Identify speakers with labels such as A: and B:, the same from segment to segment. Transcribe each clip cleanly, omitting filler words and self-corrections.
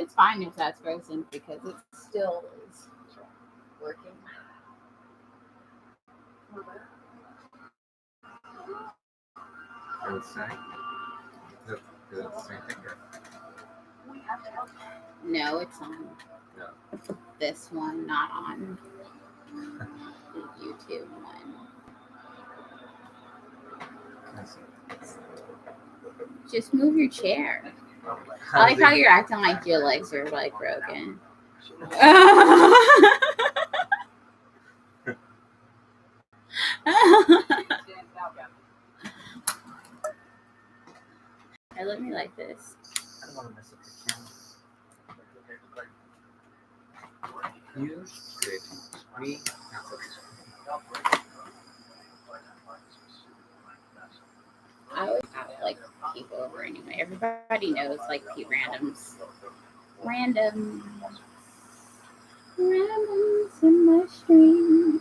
A: It's fine if that's frozen because it still is working.
B: I would say. Is it the same thing?
A: No, it's on
B: No.
A: this one, not on the YouTube one.
B: I see.
A: Just move your chair. I like how you're acting like your legs are like broken. Hey, let me like this.
B: I don't want to mess up the camera. You create 3 concepts.
A: I always have like people over anyway. Everybody knows like randoms in my stream.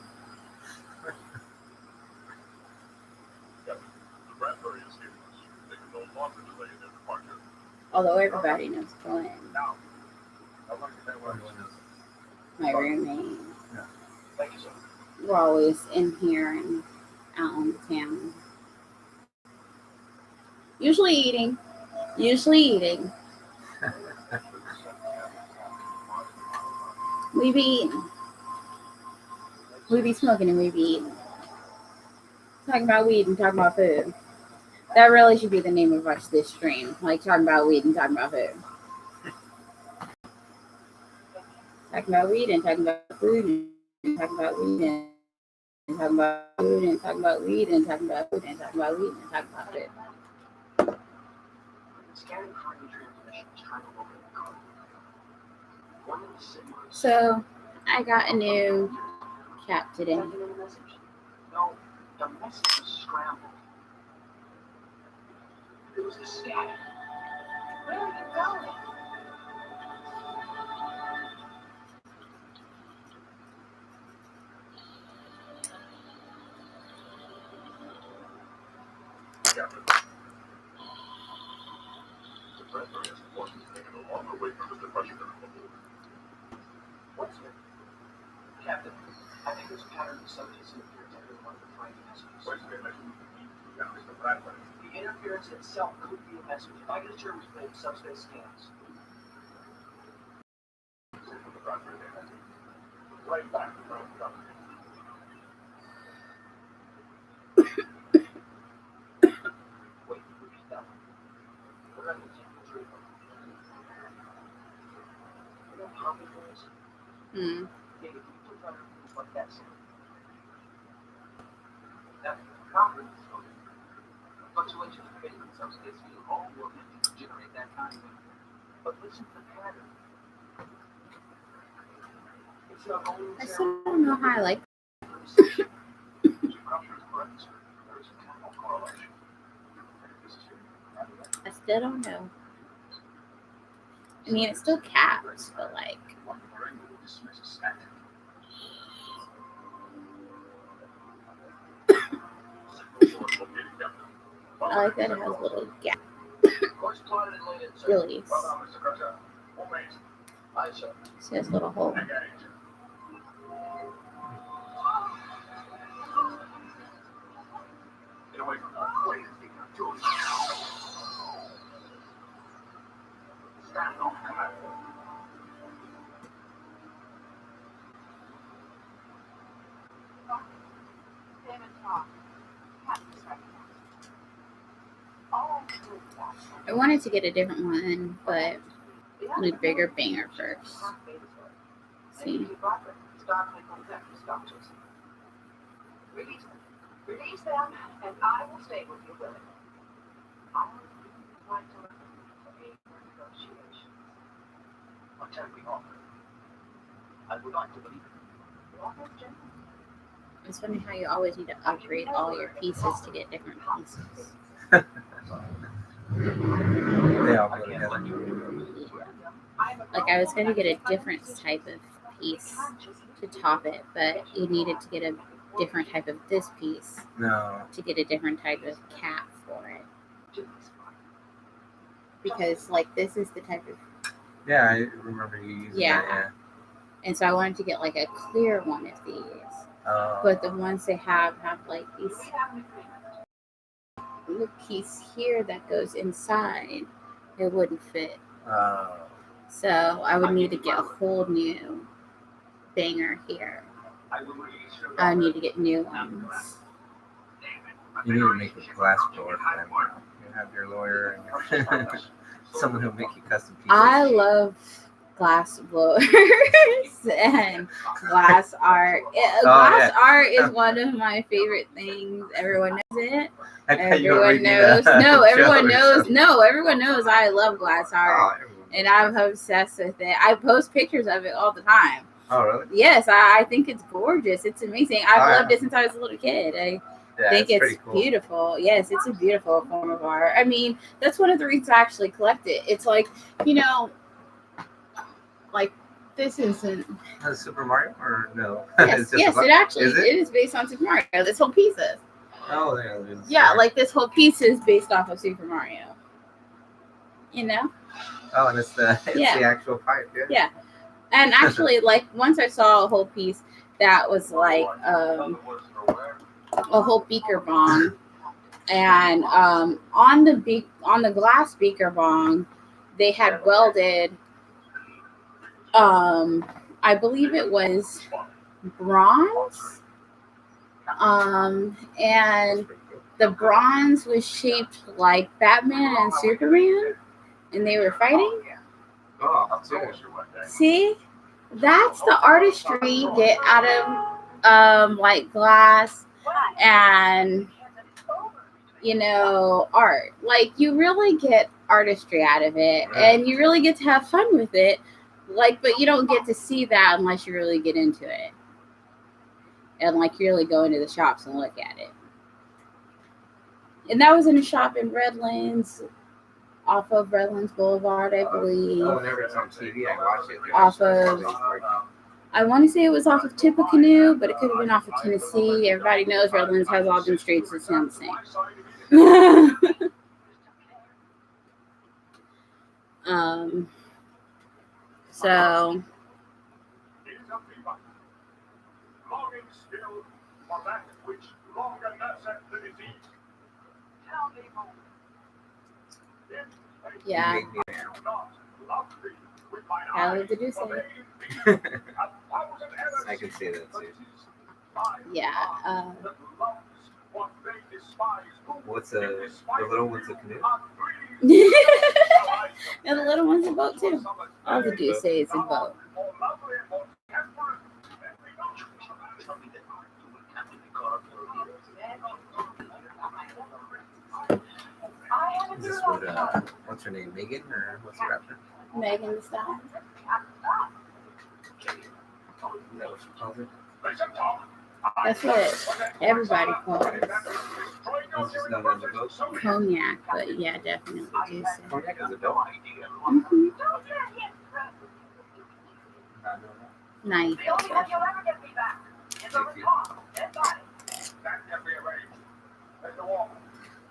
A: Although everybody knows Glenn, my roommate. We're always in here and out on the town. Usually eating. We be eating. We be smoking and we be eating. Talking about weed and talking about food. That really should be the name of this stream. Like talking about weed and talking about food. Talking about weed and talking about food and talking about weed and talking about food and talking about weed and talking about food and talking about weed and talking about food. So I got a new cat today.
C: No, the message was scrambled. It was the scat. Where are you going? What's it? Captain, I think there's a pattern of subjects in appearance under one of the finding messages. The interference itself could be a message. If I get a German plate, subspace scans. Right back. Wait, repeat that one. You know how many words? David, can you put that what that sound? That copper fluctuations in phase in subspace field all will generate that kind of. But listen to the pattern. It's not only
A: I still don't know how I like. I still don't know. I mean, it's still cats, but like. I like that it has little gap release. So it's a little hole. I wanted to get a different one, but I need a bigger banger first. See.
C: Release them, and I will stay with you, Willie. I would like to look for negotiations. What can we offer? I would like to believe it.
A: It's funny how you always need to upgrade all your pieces to get different pieces.
B: They all go together.
A: Like I was going to get a different type of piece to top it, but you needed to get a different type of this piece to get a different type of cap for it. Because like this is the type of
B: Yeah, I remember you using that. Yeah.
A: And so I wanted to get like a clear one of these. But the ones they have like these little piece here that goes inside. It wouldn't fit. So I would need to get a whole new banger here. I need to get new ones.
B: You need to make a glass door for them. You have your lawyer and your someone who'll make you custom pieces.
A: I love glass blowers and glass art. Art is one of my favorite things. Everyone knows it. Everyone knows. Everyone knows I love glass art. And I'm obsessed with it. I post pictures of it all the time.
B: Oh, really?
A: Yes, I think it's gorgeous. It's amazing. I've loved it since I was a little kid. I think it's cool. Beautiful. Yes, it's a beautiful form of art. I mean, that's one of the reasons I actually collect it. It's like, like this isn't
B: Super Mario or no?
A: Yes, it is based on Super Mario. This whole piece is.
B: Oh,
A: yeah, like this whole piece is based off of Super Mario.
B: Oh, and it's the actual pipe.
A: Yeah. And actually, like once I saw a whole piece that was like a whole beaker bong, and on the glass beaker bong, they had welded. I believe it was bronze. And the bronze was shaped like Batman and Superman, and they were fighting. See, that's the artistry you get out of like glass and art. Like you really get artistry out of it, and you really get to have fun with it. Like, but you don't get to see that unless you really get into it, and like you really go into the shops and look at it. And that was in a shop in Redlands. Off of Redlands Boulevard, I believe.
B: Whenever it's on TV, I watch it.
A: I want to say it was off of Tippecanoe, but it could have been off of Tennessee. Everybody knows Redlands has all them streets that sound the same. So. Yeah. I love to do so.
B: I can see that too.
A: Yeah.
B: What's the little one's a canoe?
A: And the little one's a boat too. All the do say is a boat.
B: Is this what's her name, Megan, or what's the rapper?
A: Megan Thee Stallion.
B: Is that what she calls it?
A: That's what everybody calls it.
B: It's just known as a boat.
A: Cognac, but yeah, definitely do say.
B: Cognac is a dope.
A: Mm-hmm. Nice.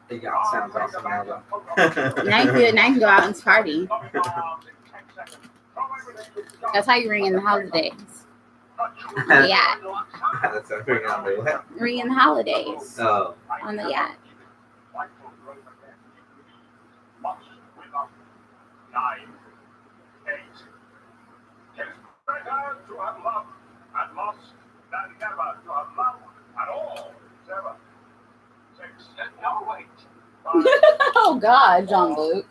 B: The yacht sounds awesome now, though.
A: Now you can go out and party. That's how you ring in the holidays. On the yacht.
B: That's how ring on the what?
A: Ring in the holidays.
B: Oh.
A: On the yacht. Oh God, John Luke.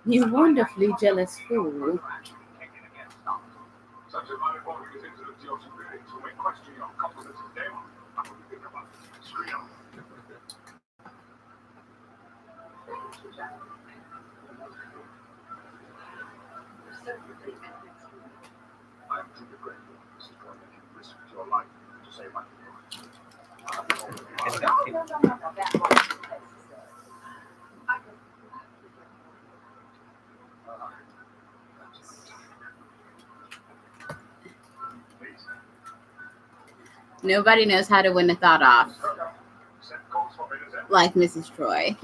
A: You wonderfully jealous fool.
C: I am truly grateful, Mrs. Cognac, you risked your life to save my people.
A: Nobody knows how to win a thought off like Mrs. Troy.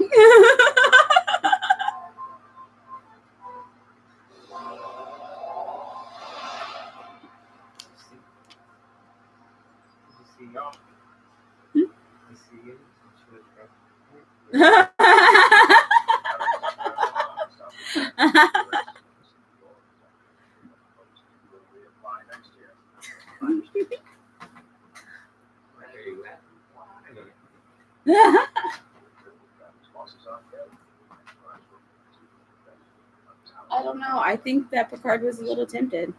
A: I don't know. I think that Picard was a little tempted.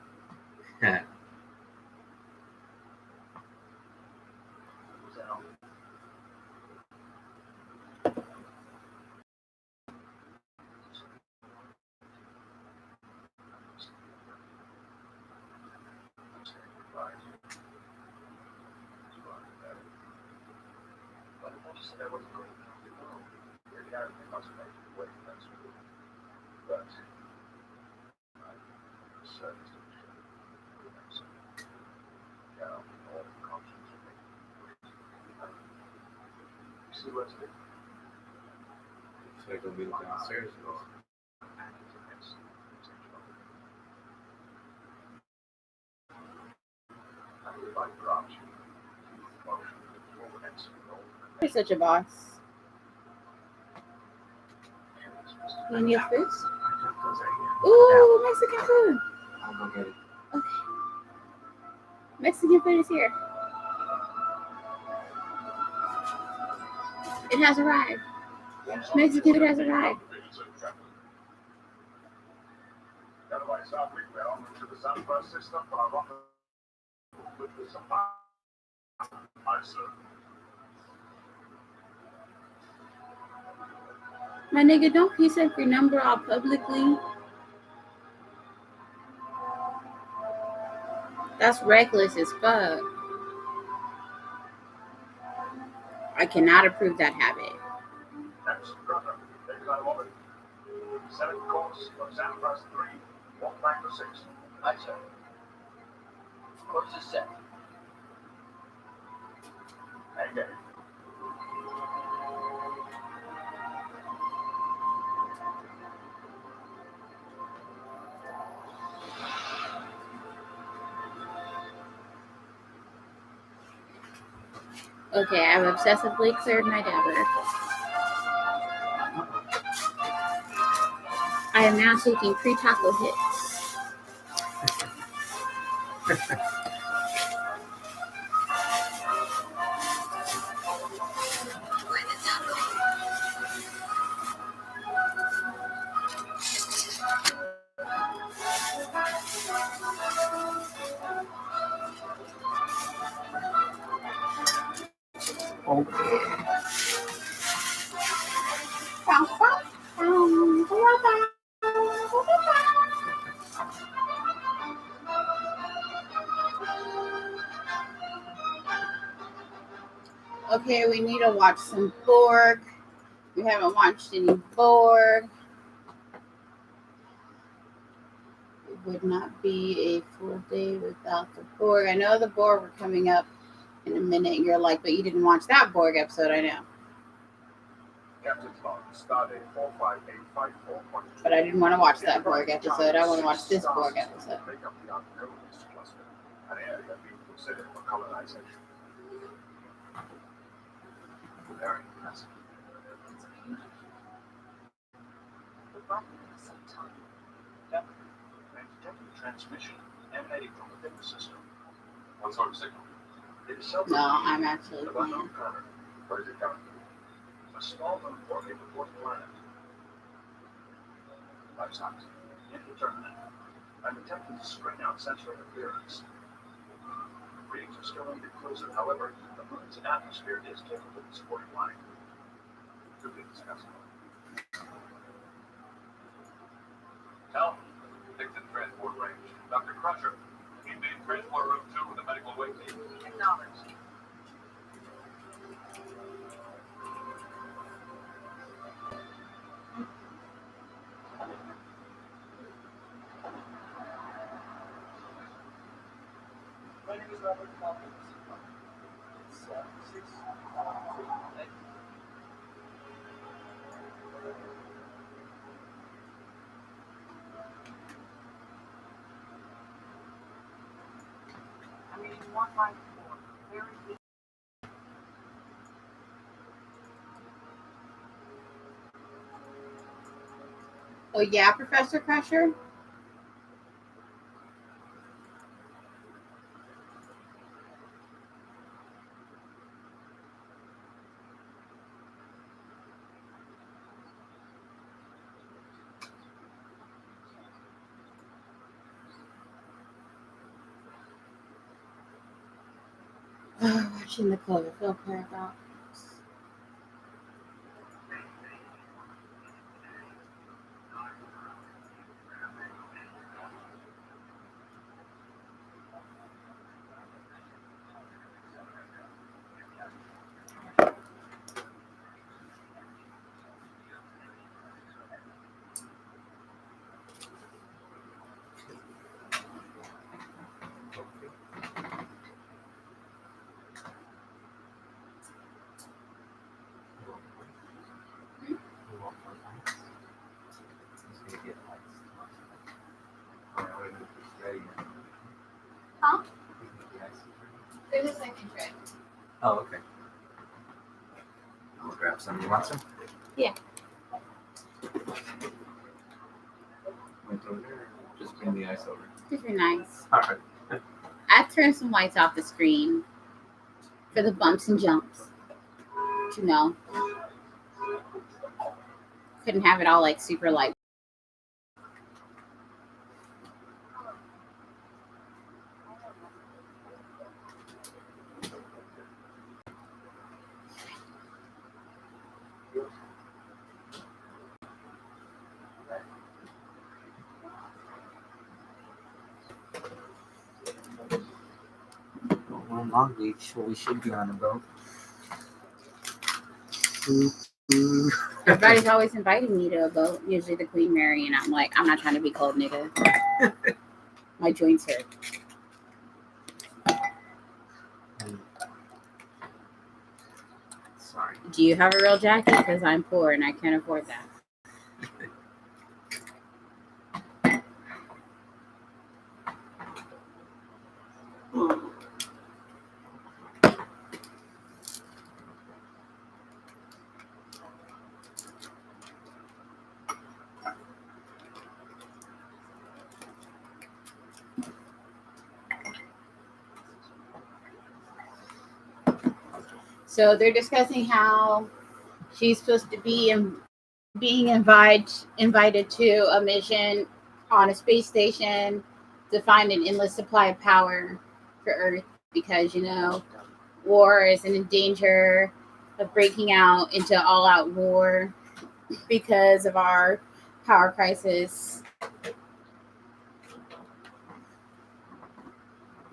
B: Should I go meet him downstairs?
A: You're such a boss. You need food? Ooh, Mexican food.
B: I'll go get it.
A: Okay. Mexican food is here. It has arrived. Mexican food has arrived. My nigga, don't piece up your number all publicly. That's reckless as fuck. I cannot approve that habit.
C: Seven course of Xanthras 3, walk back to 6. Aye, sir. Course is set. Engage.
A: Okay, I've obsessively cleared my dabber. I am now taking pre-taco hits. Okay, we need to watch some Borg. We haven't watched any Borg. It would not be a full day without the Borg. I know the Borg were coming up in a minute. You're like, but you didn't watch that Borg episode, I know.
C: Captain's log, stardate 45854.2.
A: But I didn't want to watch that Borg episode. I want to watch this Borg episode.
C: Make up the unknownest cluster, an area being considered for colonization. Very impressive. The button has some time. And detecting transmission emanating from within the system. What sort of signal? It is
A: No, I'm actually
C: of unknown
A: playing.
C: pattern. Where is it coming from? A small unorganized fourth planet. Life size. Indeterminate. I'm detecting string out sensor interference. Readings are still inconclusive. However, the moon's atmosphere is capable of supporting life. To be discussed. Tell predicted transport range. Dr. Crusher. You need transport room 2 with the medical wait team. Acknowledged. My name is Robert Falcons. I mean, one life more. Very good.
A: Oh yeah, Professor Crusher. Watching the Cloverfield paradox. Huh? There's a second tray.
B: Oh, okay. I'll grab some. You want some?
A: Yeah.
B: Wait over there. Just bring the ice over.
A: These are nice.
B: All right.
A: I turned some lights off the screen for the bumps and jumps. You know, couldn't have it all like super light.
B: We're in Long Beach, so we should be on a boat.
A: Everybody's always inviting me to a boat, usually the Queen Mary, and I'm like, I'm not trying to be cold, nigga. My joints hurt.
B: Sorry.
A: Do you have a real jacket? Because I'm poor and I can't afford that. So they're discussing how she's supposed to be being invited to a mission on a space station to find an endless supply of power for Earth because, you know, war is in danger of breaking out into all-out war because of our power crisis.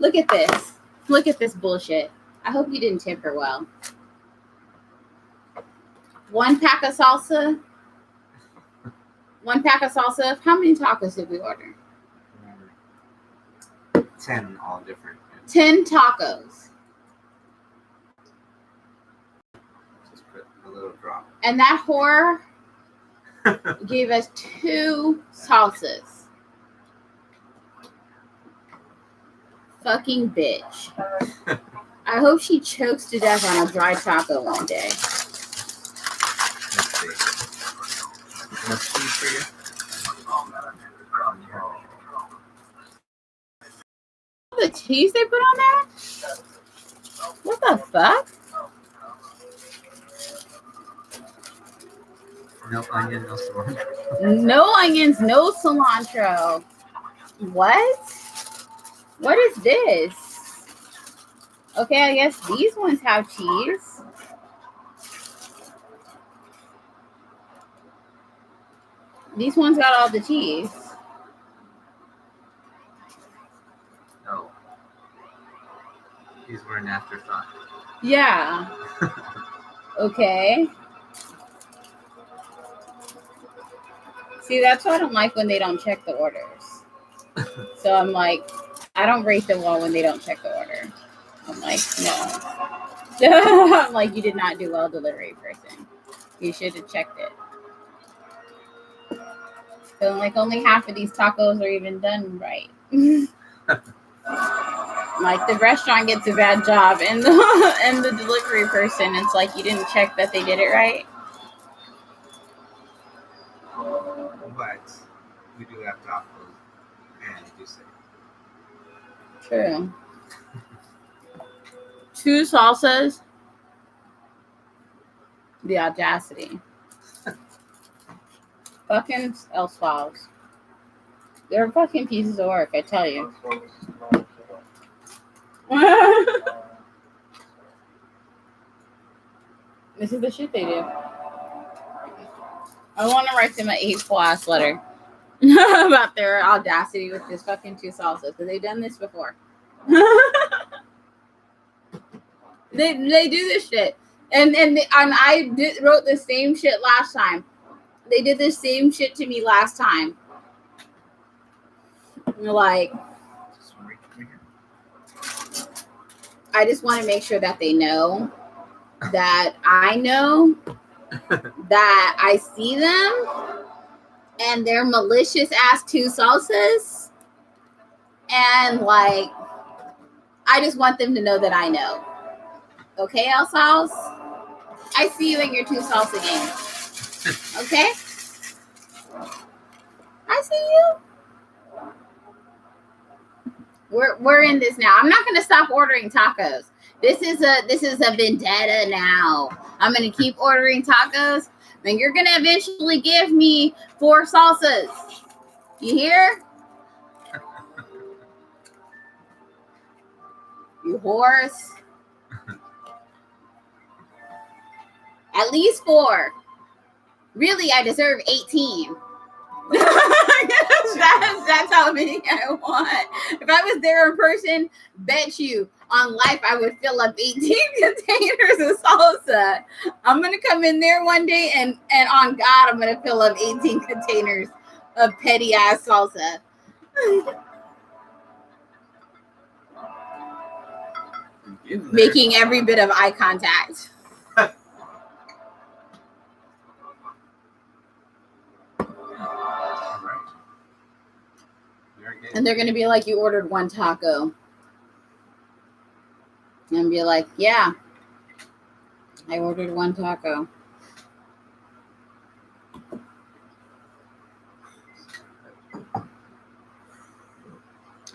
A: Look at this. Look at this bullshit. I hope you didn't tip her well. 1 pack of salsa. 1 pack of salsa. How many tacos did we order?
B: 10, all different.
A: 10 tacos.
B: Just put a little drop.
A: And that whore gave us 2 salsas. Fucking bitch. I hope she chokes to death on a dry taco one day.
B: Let's see. Enough cheese for you?
A: The cheese they put on there? What the fuck?
B: No onion, no cilantro.
A: No onions, no cilantro. What? What is this? Okay, I guess these ones have cheese. These ones got all the cheese.
B: No. These were an afterthought.
A: Yeah. Okay. See, that's why I don't like when they don't check the orders. So I'm like, I don't rate them well when they don't check the order. I'm like, no. I'm like, you did not do well, delivery person. You should have checked it. Feeling like only half of these tacos are even done right. Like the restaurant gets a bad job, and the delivery person, it's like you didn't check that they did it right.
B: But we do have tacos and you say
A: True. 2 salsas. The audacity. Fucking else files. They're fucking pieces of work, I tell you. This is the shit they do. I want to write them an 8-ass letter about their audacity with this fucking 2 salsas, because they've done this before. they do this shit, and I wrote the same shit last time. They did the same shit to me last time. Like, I just want to make sure that they know that I know that I see them and they're malicious ass 2 salsas. And like, I just want them to know that I know. Okay, El Sauce? I see you in your 2 salsa game. Okay? I see you. We're in this now. I'm not gonna stop ordering tacos. This is a vendetta now. I'm gonna keep ordering tacos, and you're gonna eventually give me 4 salsas. You hear? You horse. At least 4. Really, I deserve 18. That's how many I want. If I was there in person, bet you on life I would fill up 18 containers of salsa. I'm gonna come in there one day and on God, I'm gonna fill up 18 containers of petty ass salsa. Making every bit of eye contact. And they're gonna be like, you ordered 1 taco. And be like, yeah, I ordered 1 taco.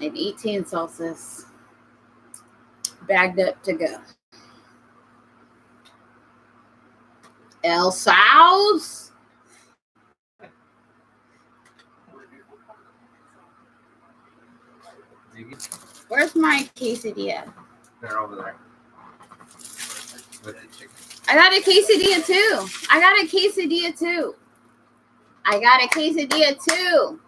A: And 18 salsas bagged up to go. El Sauce. Where's my quesadilla?
B: they're over there. With the chicken.
A: I got a quesadilla too.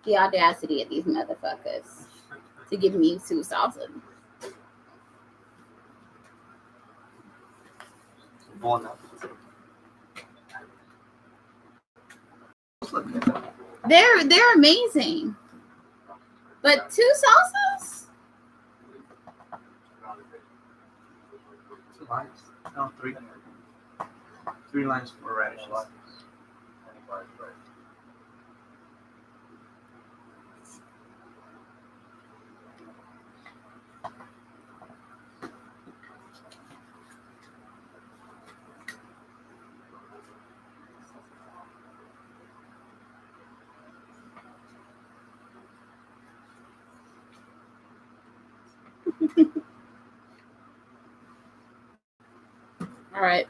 A: The audacity of these motherfuckers to give me 2 salsas. They're amazing. But 2 salsas?
B: 2 lines? No, 3. 3 lines for radishes.
A: All right.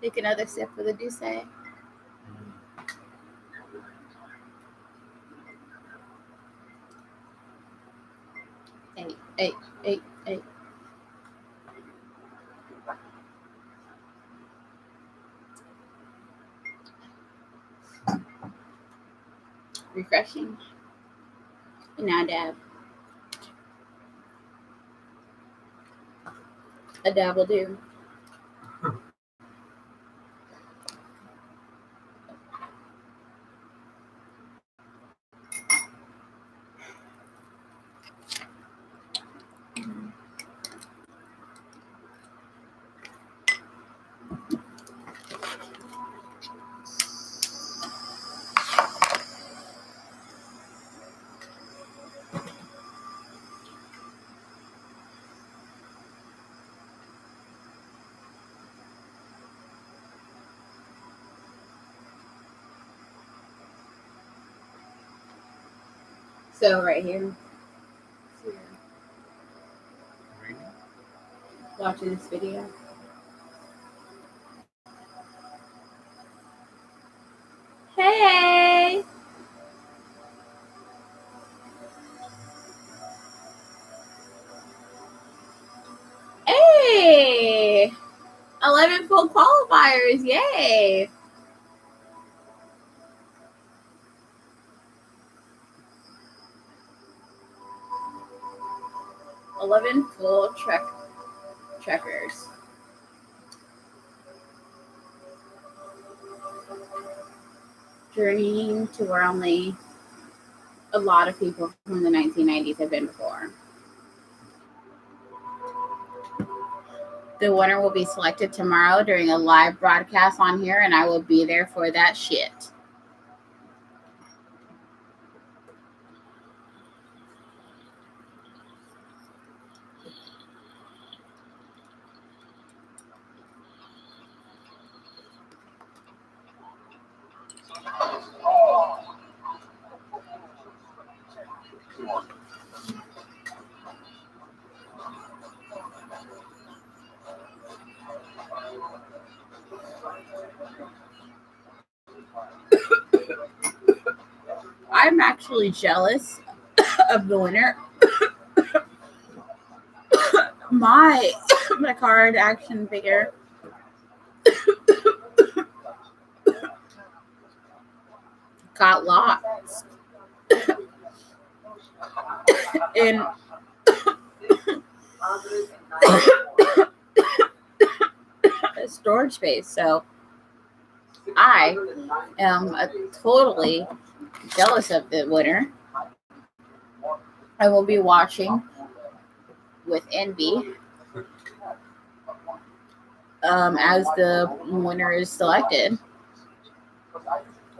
A: Take another sip of the Douce. Hey. Refreshing. And now dab. A dabble do. So right here, watching this video. Hey! Hey! 11 full qualifiers, yay! Full checkers. Journeying to where only a lot of people from the 1990s have been before. The winner will be selected tomorrow during a live broadcast on here, and I will be there for that shit. I'm actually jealous of the winner. My card action figure got lost in storage space, so I am totally jealous of the winner. I will be watching with envy as the winner is selected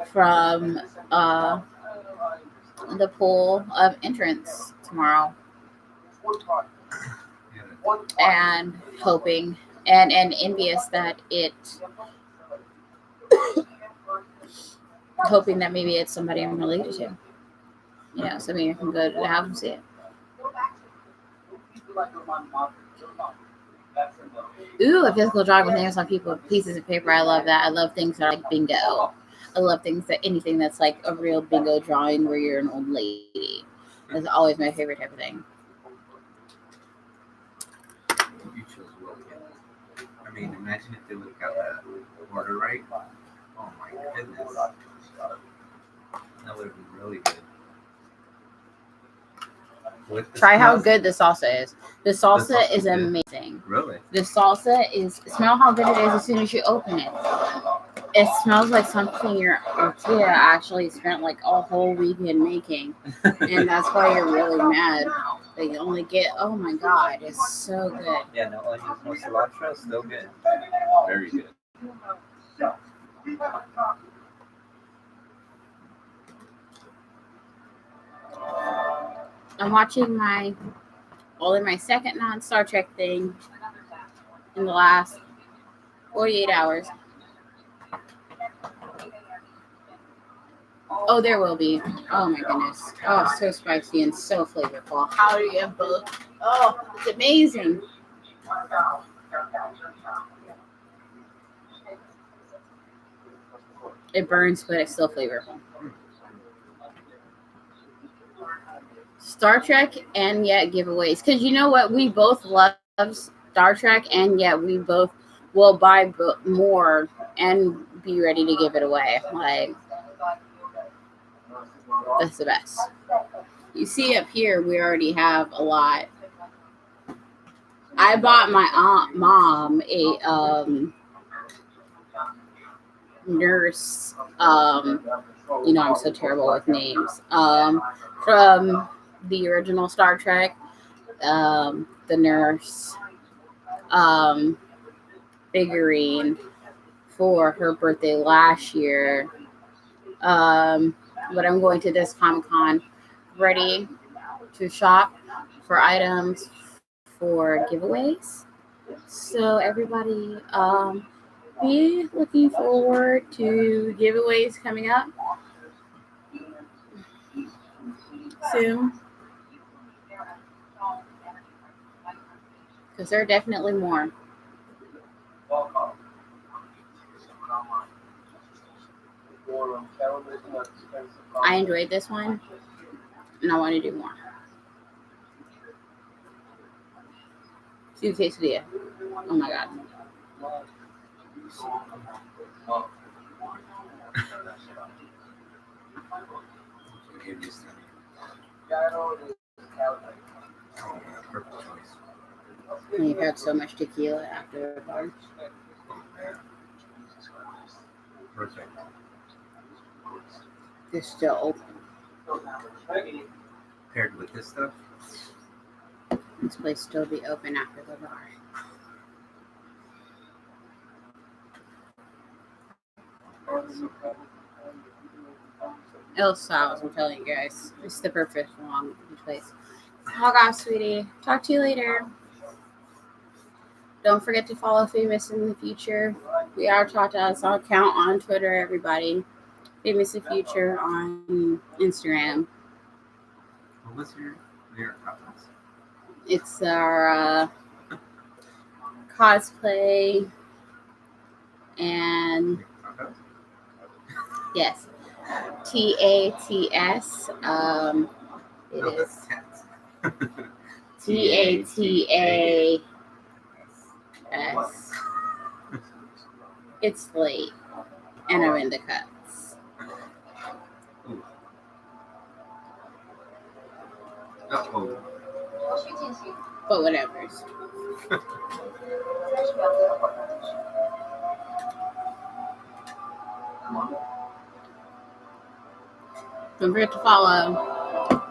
A: from the pool of entrants tomorrow, and hoping and envious that hoping that maybe it's somebody I'm related to. You know, so maybe I can go to the house and see it. Ooh, a physical drawing with names on people, pieces of paper. I love that. I love things that are like bingo. I love anything that's like a real bingo drawing where you're an old lady. That's always my favorite type of thing.
B: You chose well. I mean, imagine if they look out that order right. Oh my goodness. That would be really good.
A: Try how good the salsa is. The salsa is amazing.
B: Really?
A: The salsa is, smell how good it is as soon as you open it. It smells like something your tortilla actually spent like a whole weekend making. And that's why you're really mad that you only get, oh my God, it's so good.
B: Yeah, no onions, no cilantro, still good. Very good.
A: I'm watching my second non-Star Trek thing in the last 48 hours. Oh, there will be. Oh my goodness. Oh, so spicy and so flavorful. How do you have both? Oh, it's amazing. It burns, but it's still flavorful. Star Trek and yet giveaways. Because you know what? We both love Star Trek, and yet we both will buy more and be ready to give it away. Like, that's the best. You see up here, we already have a lot. I bought my mom a nurse. I'm so terrible with names. From the original Star Trek, the nurse figurine for her birthday last year. But I'm going to this Comic-Con ready to shop for items for giveaways. So everybody, be looking forward to giveaways coming up soon, because there are definitely more. I enjoyed this one, and I want to do more. See the quesadilla. Oh my god.
B: Give you some. Oh, perfect choice.
A: And you've had so much tequila after the bar.
B: Oh, man. Perfect.
A: It's still open.
B: Paired with this stuff,
A: This place still be open after the bar. El Sal's, I'm telling you guys. It's the perfect long place. Log off, sweetie. Talk to you later. Don't forget to follow Famous in the Future. We are Tata's account on Twitter, everybody. Famous in the Future on Instagram.
B: what was your comments?
A: It's our cosplay and yes, TATS. It
B: No,
A: is
B: that's cats.
A: TATAS. It's late, and I'm in the cuts.
B: Uh-oh.
A: But whatever. Don't forget to follow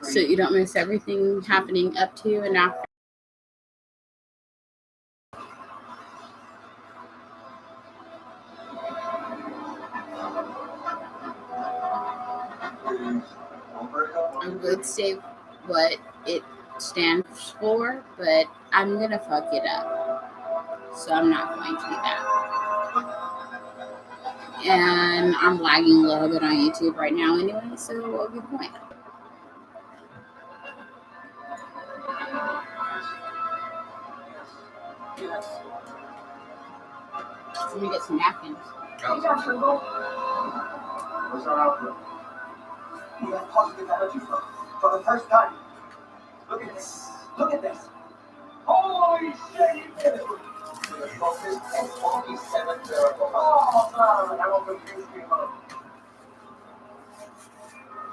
A: so you don't miss everything happening up to and after. I would say what it stands for, but I'm gonna fuck it up. So I'm not going to do that. And I'm lagging a little bit on YouTube right now anyway, so what would be the point? Let me get some napkins.
C: What's our outlook? We have positive energy for the first time. Look at this. Look at this. Holy shit, you did it. The focus and 47 miracles. Oh, man, I won't confuse you.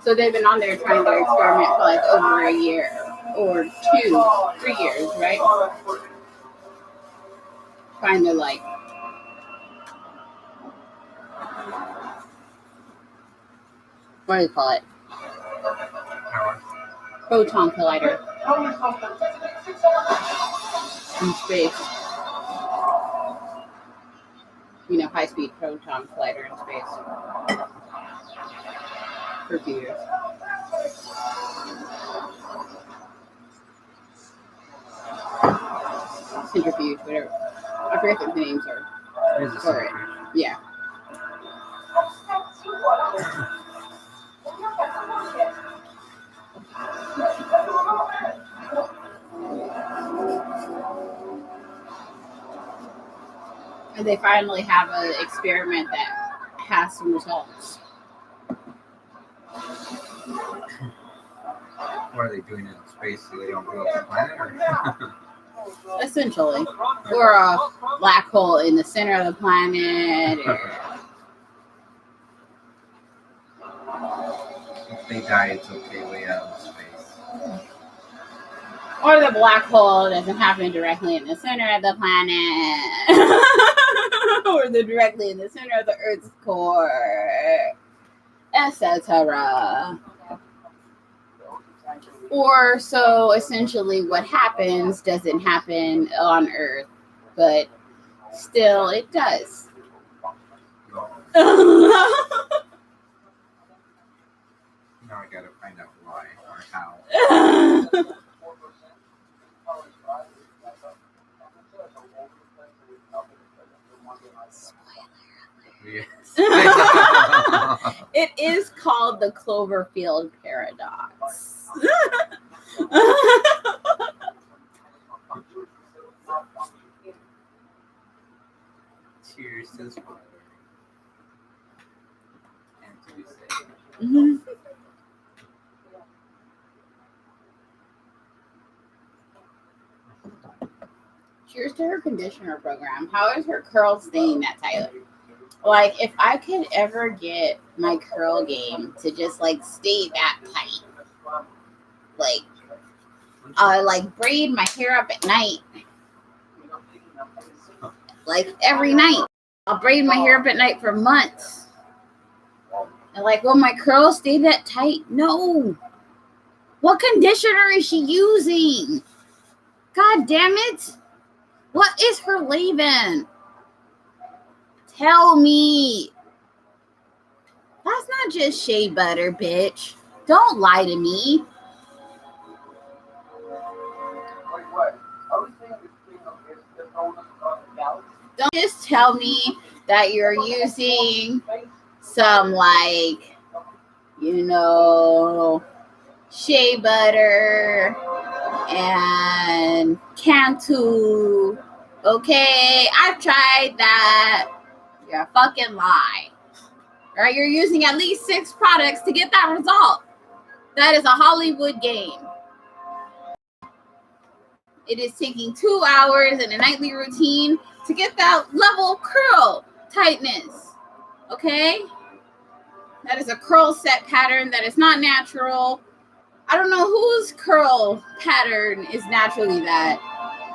A: So they've been on there trying their experiment for like over a year or 3 years, right? Trying to like what do you call it? Proton collider in space. High speed proton collider in space for a few years. Centrifuge, whatever. I forget what the names are.
B: Here's a
A: For it. Yeah. And they finally have an experiment that has some results.
B: What are they doing in space so they don't blow up the planet? Or?
A: Essentially. Or a black hole in the center of the planet.
B: If they die, it's okay way out of space.
A: Or the black hole doesn't happen directly in the center of the planet. Or directly in the center of the Earth's core. Etc. Or so essentially what happens doesn't happen on Earth, but still it does.
B: Now I gotta find out why or how. Yes.
A: It is called the Cloverfield paradox.
B: Cheers to this water. And to be safe.
A: Mhm. Cheers to her conditioner program. How is her curl staying that tight? Like, if I could ever get my curl game to just like stay that tight, like braid my hair up at night, like every night. I'll braid my hair up at night for months. And like, will my curls stay that tight? No. What conditioner is she using? God damn it. What is her leave-in? Tell me. That's not just shea butter, bitch. Don't lie to me. Don't just tell me that you're using some, like, shea butter and Cantu. Okay, I've tried that. You're a fucking lie. All right, you're using at least 6 products to get that result. That is a Hollywood game. It is taking 2 hours in a nightly routine to get that level of curl tightness. Okay? That is a curl set pattern that is not natural. I don't know whose curl pattern is naturally that,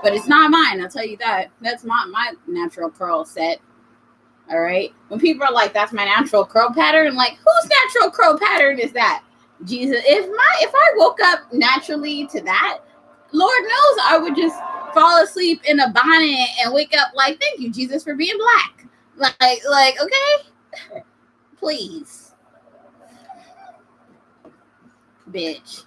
A: but it's not mine, I'll tell you that. That's not my natural curl set. All right? When people are like, that's my natural curl pattern, like, whose natural curl pattern is that? Jesus, if I woke up naturally to that, Lord knows I would just fall asleep in a bonnet and wake up like, thank you, Jesus, for being black. Like, okay? Please. Bitch.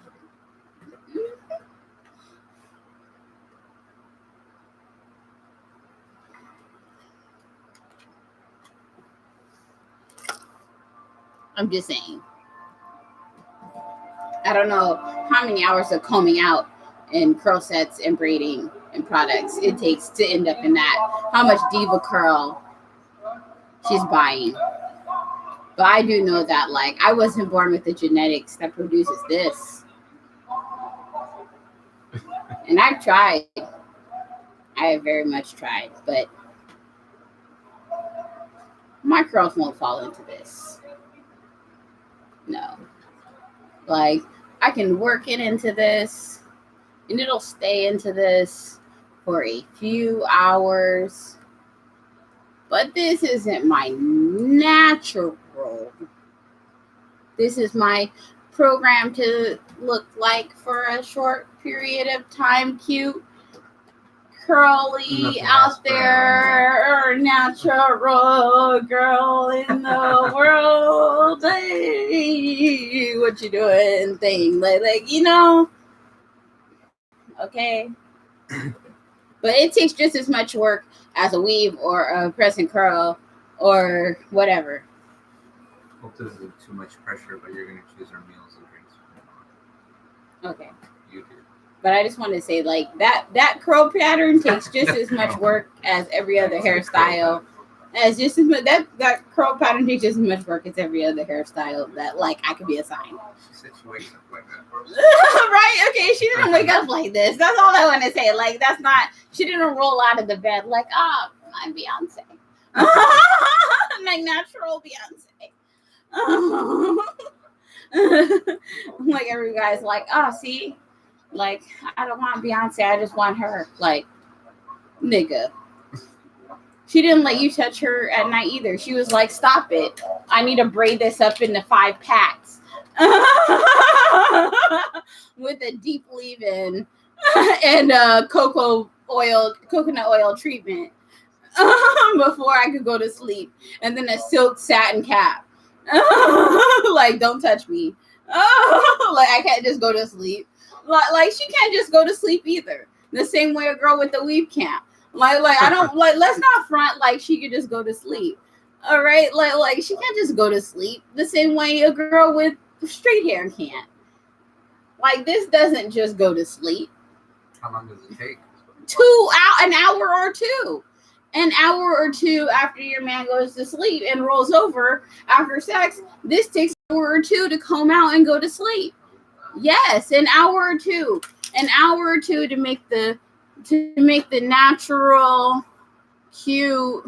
A: I'm just saying. I don't know how many hours of combing out and curl sets and braiding and products it takes to end up in that. How much Diva curl she's buying. But I do know that, like, I wasn't born with the genetics that produces this. And I've tried. I have very much tried. But my curls won't fall into this. No. Like, I can work it into this, and it'll stay into this for a few hours. But this isn't my natural. This is my program to look like for a short period of time, cute, curly,
B: Nothing
A: out there, natural girl in the world. Hey, what you doing? Thing like okay. But it takes just as much work as a weave or a press and curl or whatever.
B: Hope this isn't too much pressure, but you're gonna choose our meals and drinks.
A: Okay.
B: You do.
A: But I just want to say, like, that curl pattern takes just as much work as every other hairstyle. As just as much, that curl pattern takes just as much work as every other hairstyle that, like, I could be assigned.
B: She said she wakes up like that.
A: Right? Okay, she didn't wake up like this. That's all I want to say. Like, that's not, she didn't roll out of the bed like, I'm Beyonce. Like, natural Beyonce. Like, every guy's like, see? Like, I don't want Beyonce. I just want her. Like, nigga. She didn't let you touch her at night either. She was like, stop it. I need to braid this up into 5 packs. With a deep leave-in and coconut oil treatment before I could go to sleep. And then a silk satin cap. Like, don't touch me. Like, I can't just go to sleep. Like, she can't just go to sleep either. The same way a girl with the weave can't. Like I don't like. Let's not front like she could just go to sleep. All right, like she can't just go to sleep. The same way a girl with straight hair can't. Like, this doesn't just go to sleep.
B: How long does it take?
A: An hour or two. An hour or two after your man goes to sleep and rolls over after sex. This takes an hour or two to comb out and go to sleep. Yes, an hour or two. An hour or two to make the natural, cute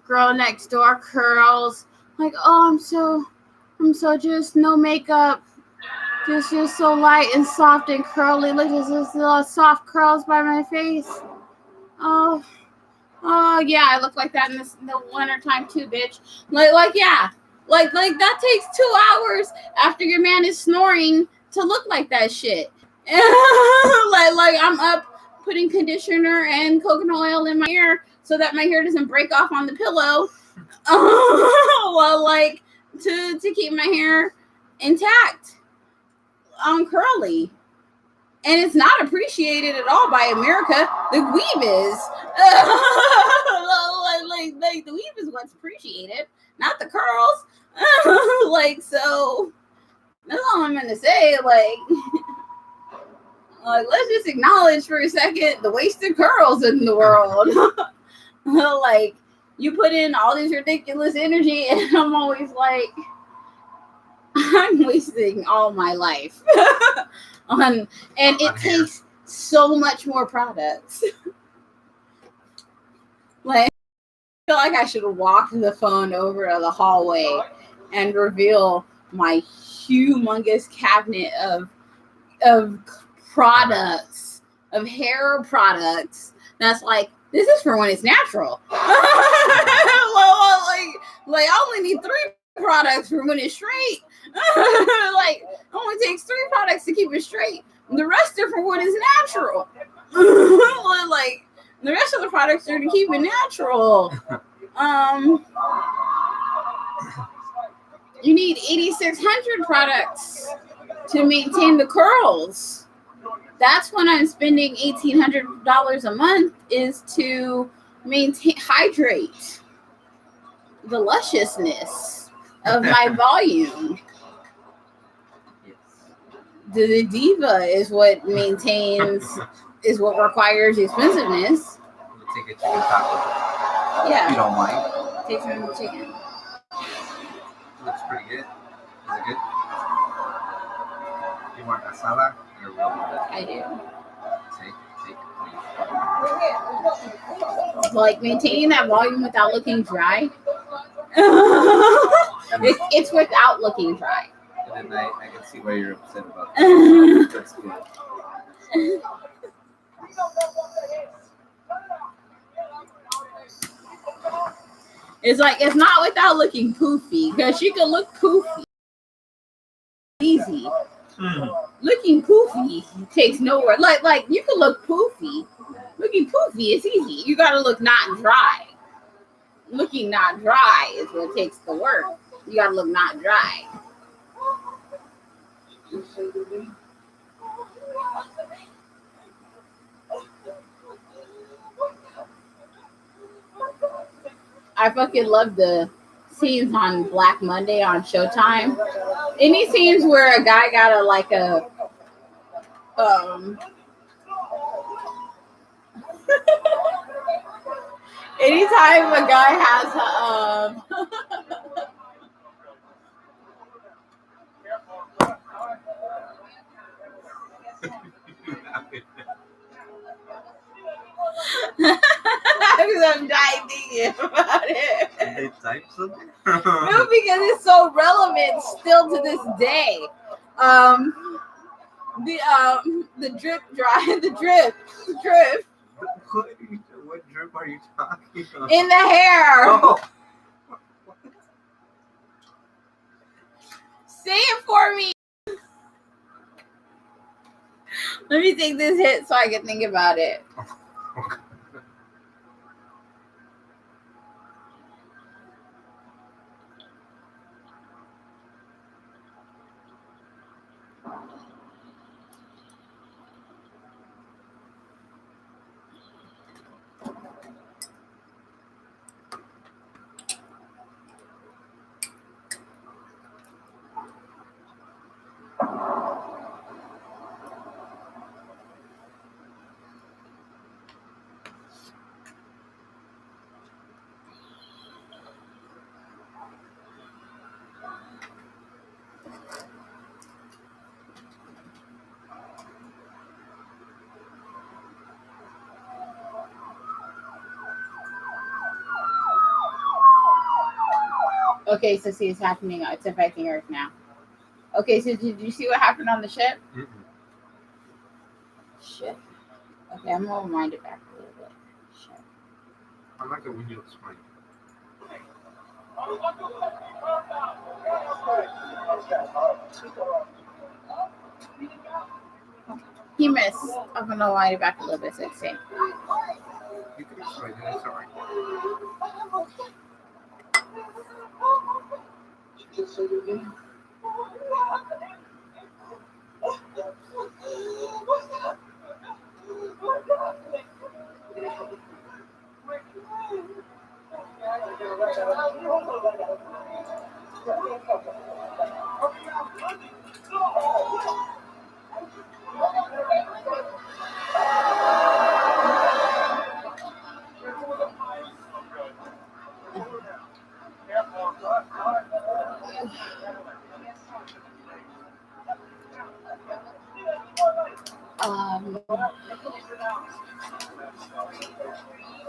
A: girl next door curls. Like, oh, I'm so just no makeup, just so light and soft and curly. Look at this little soft curls by my face. Oh yeah, I look like that in the winter time too, bitch. Like yeah, like that takes 2 hours after your man is snoring to look like that shit. like I'm up putting conditioner and coconut oil in my hair so that my hair doesn't break off on the pillow. Well, like to keep my hair intact, curly. And it's not appreciated at all by America. The weave is. Like the weave is what's appreciated, not the curls. Like, so that's all I'm gonna say. Like, let's just acknowledge for a second the wasted curls in the world. Like, you put in all this ridiculous energy, and I'm always like, I'm wasting all my life and it takes so much more products. Like, I feel like I should walk the phone over to the hallway and reveal my humongous cabinet of products, of hair products. That's like, this is for when it's natural. Like, I only need 3 products for when it's straight. Like, it only takes 3 products to keep it straight. The rest are for when it's natural. Like, the rest of the products are to keep it natural. You need 8,600 products to maintain the curls. That's when I'm spending $1,800 a month, is to hydrate the lusciousness of my volume. The diva is what maintains, is what requires expensiveness.
B: We'll take a chicken taco.
A: Yeah.
B: If you don't mind.
A: Take some chicken.
B: Looks pretty good. Is it good? You want asada or real good?
A: I do.
B: Take it, please.
A: Like, maintaining that volume without looking dry. It's without looking dry.
B: And then I can see why you're upset about that. That's good.
A: It's like, it's not without looking poofy, because she could look poofy. Easy. Looking poofy takes nowhere. Like you can look poofy. Looking poofy is easy. You gotta look not dry. Looking not dry is what takes the work. You gotta look not dry. I fucking love the scenes on Black Monday on Showtime. Any scenes where a guy got anytime a guy has I'm dying thinking about it.
B: Did they type something?
A: No, because it's so relevant still to this day. The drip dry, the drip.
B: What drip are you talking about?
A: In the hair.
B: Oh.
A: Say it for me. Let me take this hit so I can think about it. Okay, so see, it's happening. It's affecting Earth now. Okay, so did you see what happened on the ship?
B: Mm-mm.
A: Shit. Okay, I'm gonna wind it back a little bit. Shit.
B: I like it when you explain.
A: He missed. I'm gonna wind it back a little bit so it's safe.
B: You can explain it. It's alright.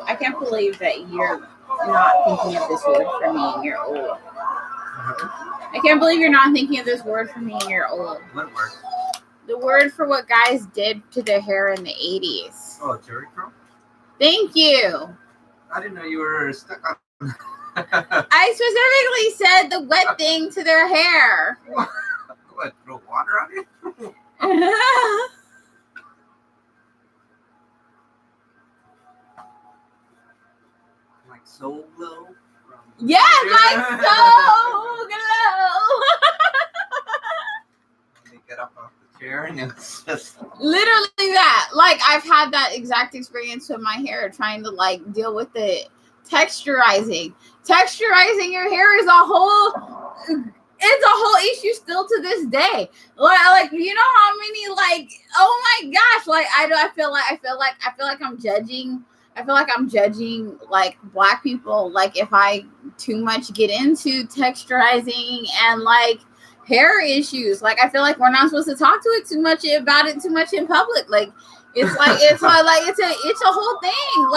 A: I can't believe that you're not thinking of this word for me and you're old. I can't believe you're not thinking of this word for me and you're old.
B: What word?
A: The word for what guys did to their hair in the 80s.
B: Oh, Jerry curl?
A: Thank you.
B: I didn't know you were stuck on.
A: I specifically said the wet thing to their hair.
B: What? Throw water on it? Like so glow?
A: Yeah, like so glow.
B: They get up off the chair and it's just
A: Literally that. Like I've had that exact experience with my hair, trying to like deal with it. Texturizing your hair is a whole issue still to this day. Like you know how many like, oh my gosh, like I feel like I'm judging. I feel like I'm judging like Black people, like if I too much get into texturizing and like hair issues. Like I feel like we're not supposed to talk to it too much about it too much in public. Like it's like it's a whole thing.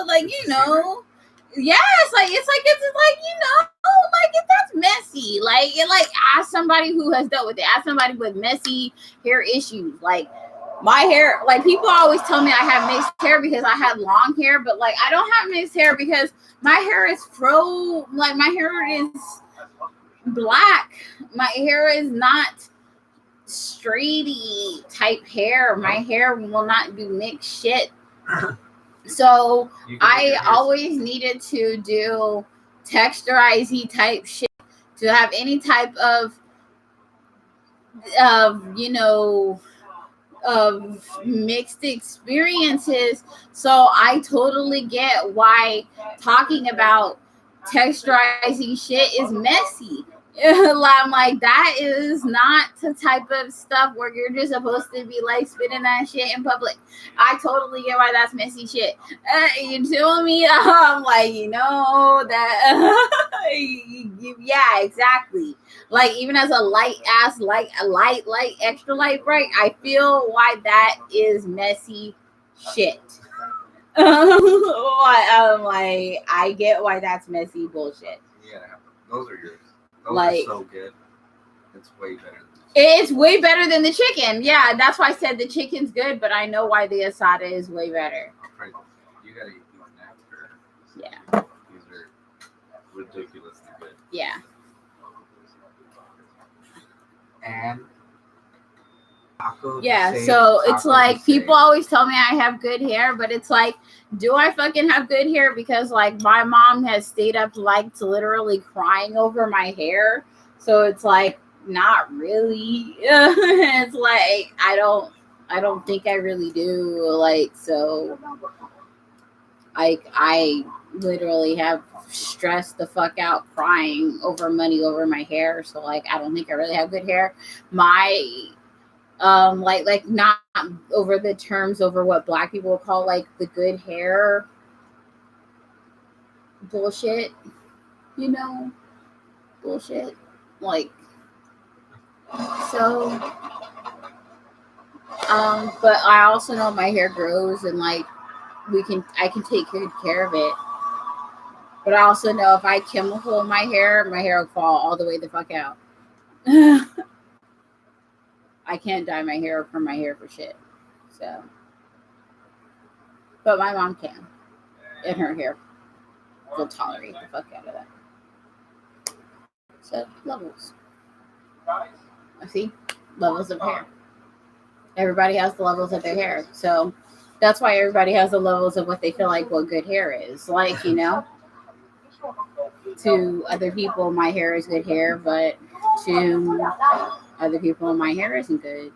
A: Like you know. Yes, like it's like you know, like that's messy. Like ask somebody who has dealt with it. Ask somebody with messy hair issues. Like my hair, like people always tell me I have mixed hair because I had long hair, but like I don't have mixed hair because my hair is like my hair is black. My hair is not straighty type hair. My hair will not do mixed shit. So I always needed to do texturizing type shit to have any type of you know, of mixed experiences. So I totally get why talking about texturizing shit is messy. I'm like, that is not the type of stuff where you're just supposed to be like spitting that shit in public. I totally get why that's messy shit. You feel me? I'm like, you know that. Yeah, exactly. Like even as a light extra light bright, I feel why that is messy shit. I'm like, I get why that's messy bullshit.
B: Yeah, those are yours. Those
A: like,
B: are so good. It's way better than this.
A: It's way better than the chicken. Yeah, that's why I said the chicken's good, but I know why the asada is way better.
B: You gotta eat one after.
A: Yeah.
B: These are ridiculously good.
A: Yeah.
B: And taco.
A: Yeah,
B: to
A: so
B: save,
A: it's
B: taco
A: like
B: to
A: people
B: save.
A: always tell me I have good hair, but it's like, do I fucking have good hair? Because like my mom has stayed up like literally crying over my hair. So it's like not really. It's like I don't think I really do. Like so I literally have stressed the fuck out crying over money over my hair. So like I don't think I really have good hair. My like not over the terms over what black people call like the good hair bullshit, you know, bullshit. Like so but I also know my hair grows and like I can take good care of it. But I also know if I chemical my hair will fall all the way the fuck out. I can't dye my hair from my hair for shit. So but my mom can. And her hair will tolerate the fuck out of that. So levels. I see levels of hair. Everybody has the levels of their hair. So that's why everybody has the levels of what they feel like what good hair is. Like, you know, to other people my hair is good hair, but to other people my hair isn't good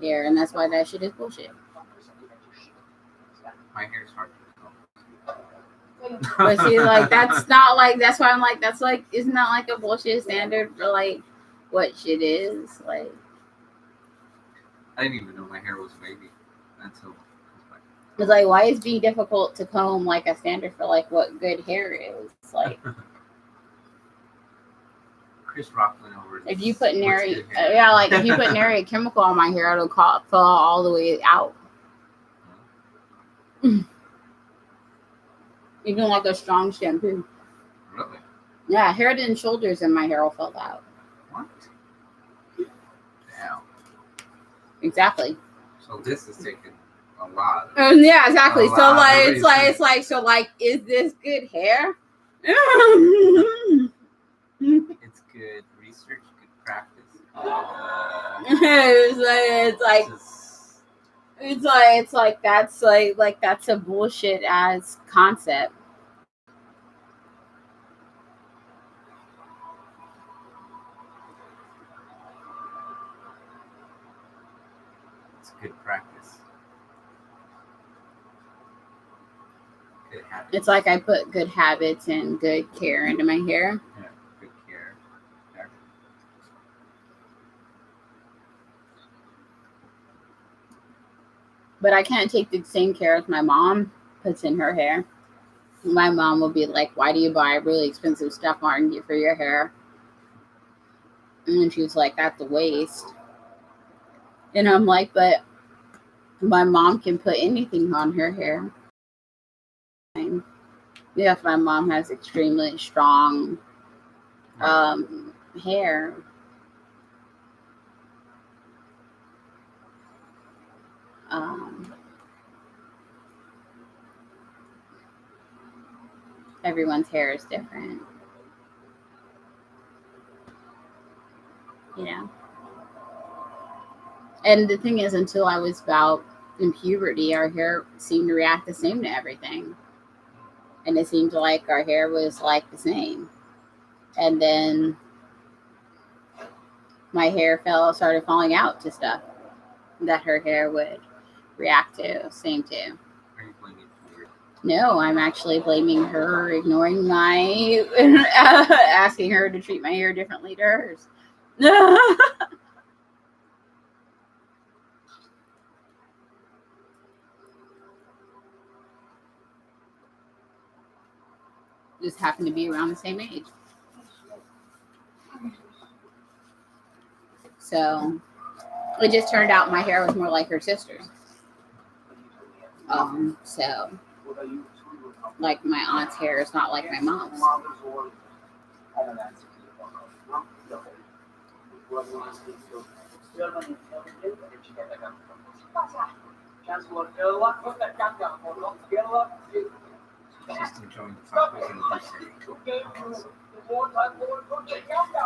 A: hair, and that's why that shit is bullshit.
B: My hair's hard to
A: But see, like that's not like that's why I'm like that's like isn't that like a bullshit standard for like what shit is like.
B: I didn't even know my hair was wavy until.
A: It's like why is being difficult to comb like a standard for like what good hair is like.
B: Chris Rock went over.
A: If you put nary, like if you put nary chemical on my hair, it'll fall all the way out. Even like a strong shampoo.
B: Really?
A: Yeah, Head and Shoulders in my hair will fall out.
B: What? Damn.
A: Exactly.
B: So this is taking a lot.
A: Yeah, exactly. So like it's like so like is this good hair?
B: It's good research, good practice.
A: It's like that's like that's a bullshit ass concept.
B: It's good practice. Good habits.
A: It's like I put good habits and good care into my hair.
B: Yeah, good care. There.
A: But I can't take the same care as my mom puts in her hair. My mom will be like, "Why do you buy really expensive stuff on you for your hair?" And then she was like, "That's a waste." And I'm like, "But my mom can put anything on her hair." Yeah, if my mom has extremely strong hair. Everyone's hair is different. You know? And the thing is, until I was about in puberty, our hair seemed to react the same to everything. And it seemed like our hair was like the same. And then my hair started falling out to stuff that her hair would react to, same to.
B: Are you blaming her?
A: No, I'm actually blaming her, ignoring my, asking her to treat my hair differently to hers. Just happened to be around the same age. So it just turned out my hair was more like her sister's. So like my aunt's hair is not like my mom's.
B: Just enjoying the tacos and the juice.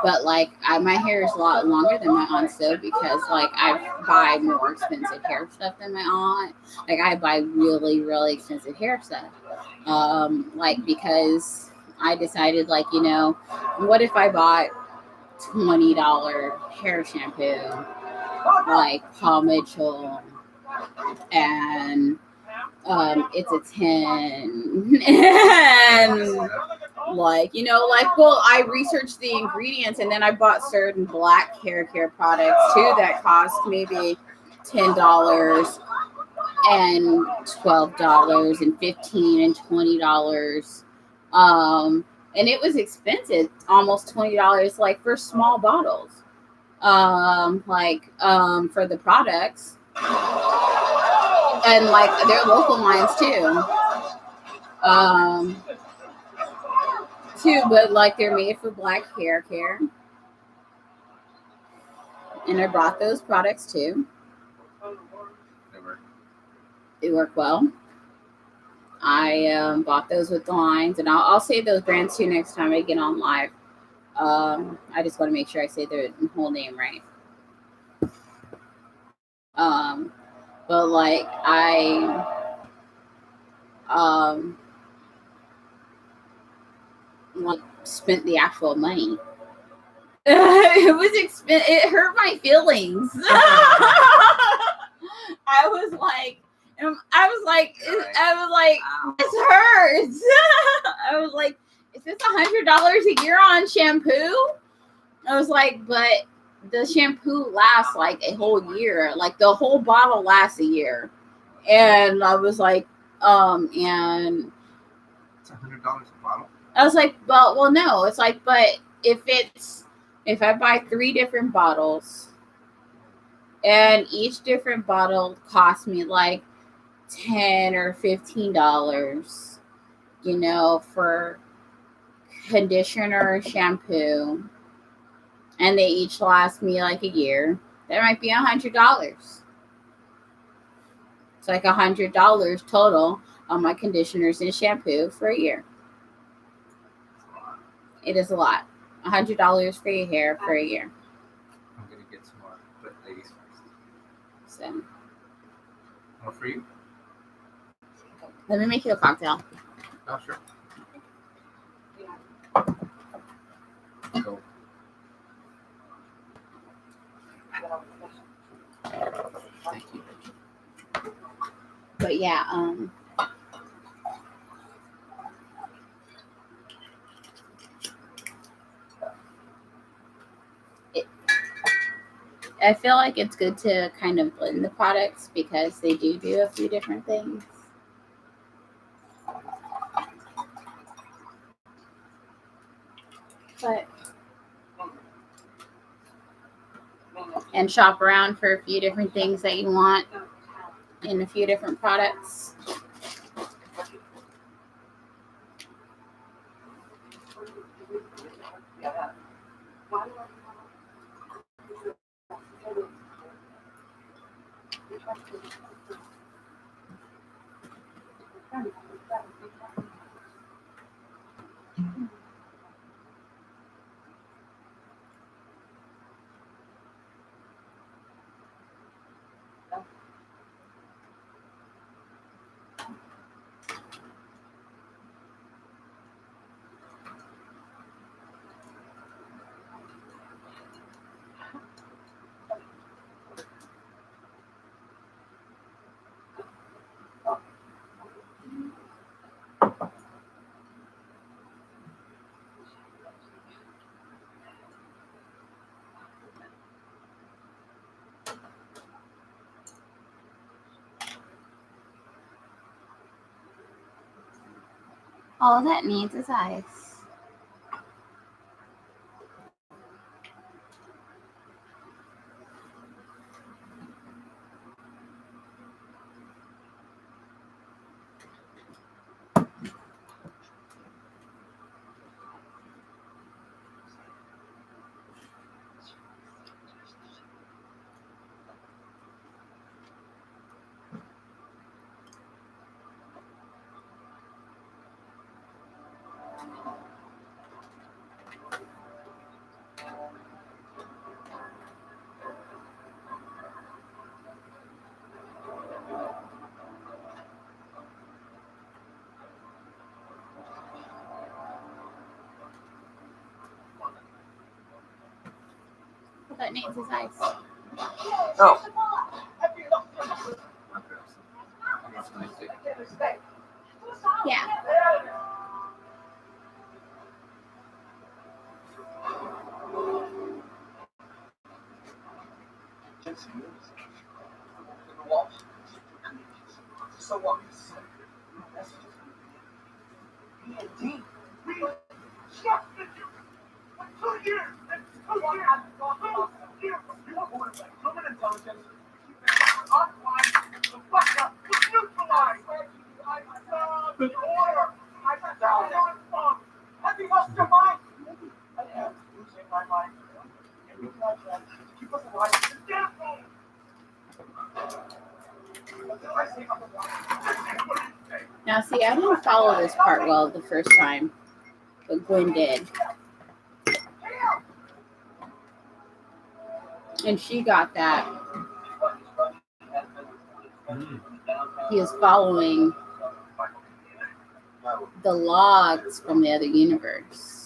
A: But like my hair is a lot longer than my aunt's though, because like I buy more expensive hair stuff than my aunt. Like I buy really, really expensive hair stuff. Like because I decided like, you know, what if I bought $20 hair shampoo like Paul Mitchell and it's a 10 and like, you know, like, well, I researched the ingredients and then I bought certain black hair care products too that cost maybe $10 and $12 and $15 and $20. And it was expensive, almost $20, like for small bottles. For the products. And like they're local lines too. But like they're made for black hair care. And I brought those products too. They work well. I bought those with the lines, and I'll say those brands too next time I get on live. I just want to make sure I say their whole name right. But like I like spent the actual money. It was expensive. It hurt my feelings. I was like, this hurts. I was like, is this $100 a year on shampoo? I was like, but the shampoo lasts like a whole year. Like the whole bottle lasts a year. And I was like, and
B: it's $100 a bottle.
A: I was like, well, no. It's like, but if I buy 3 different bottles, and each different bottle costs me like $10 or $15, you know, for conditioner and shampoo, and they each last me like a year, that might be $100. It's like $100 total on my conditioners and shampoo for a year. It is a lot. $100 for your hair for a year.
B: I'm gonna get some more, but ladies first.
A: So,
B: More for you?
A: let me make you a cocktail.
B: Oh, sure. Go. Thank you.
A: But yeah, I feel like it's good to kind of blend the products because they do a few different things. But and shop around for a few different things that you want in a few different products. All that needs is ice. I thought Nancy's ice.
D: Oh,
A: Yeah.
D: so what?
A: Now, see, I didn't follow this part well the first time, but Gwen did. And she got that. He is following the logs from the other universe.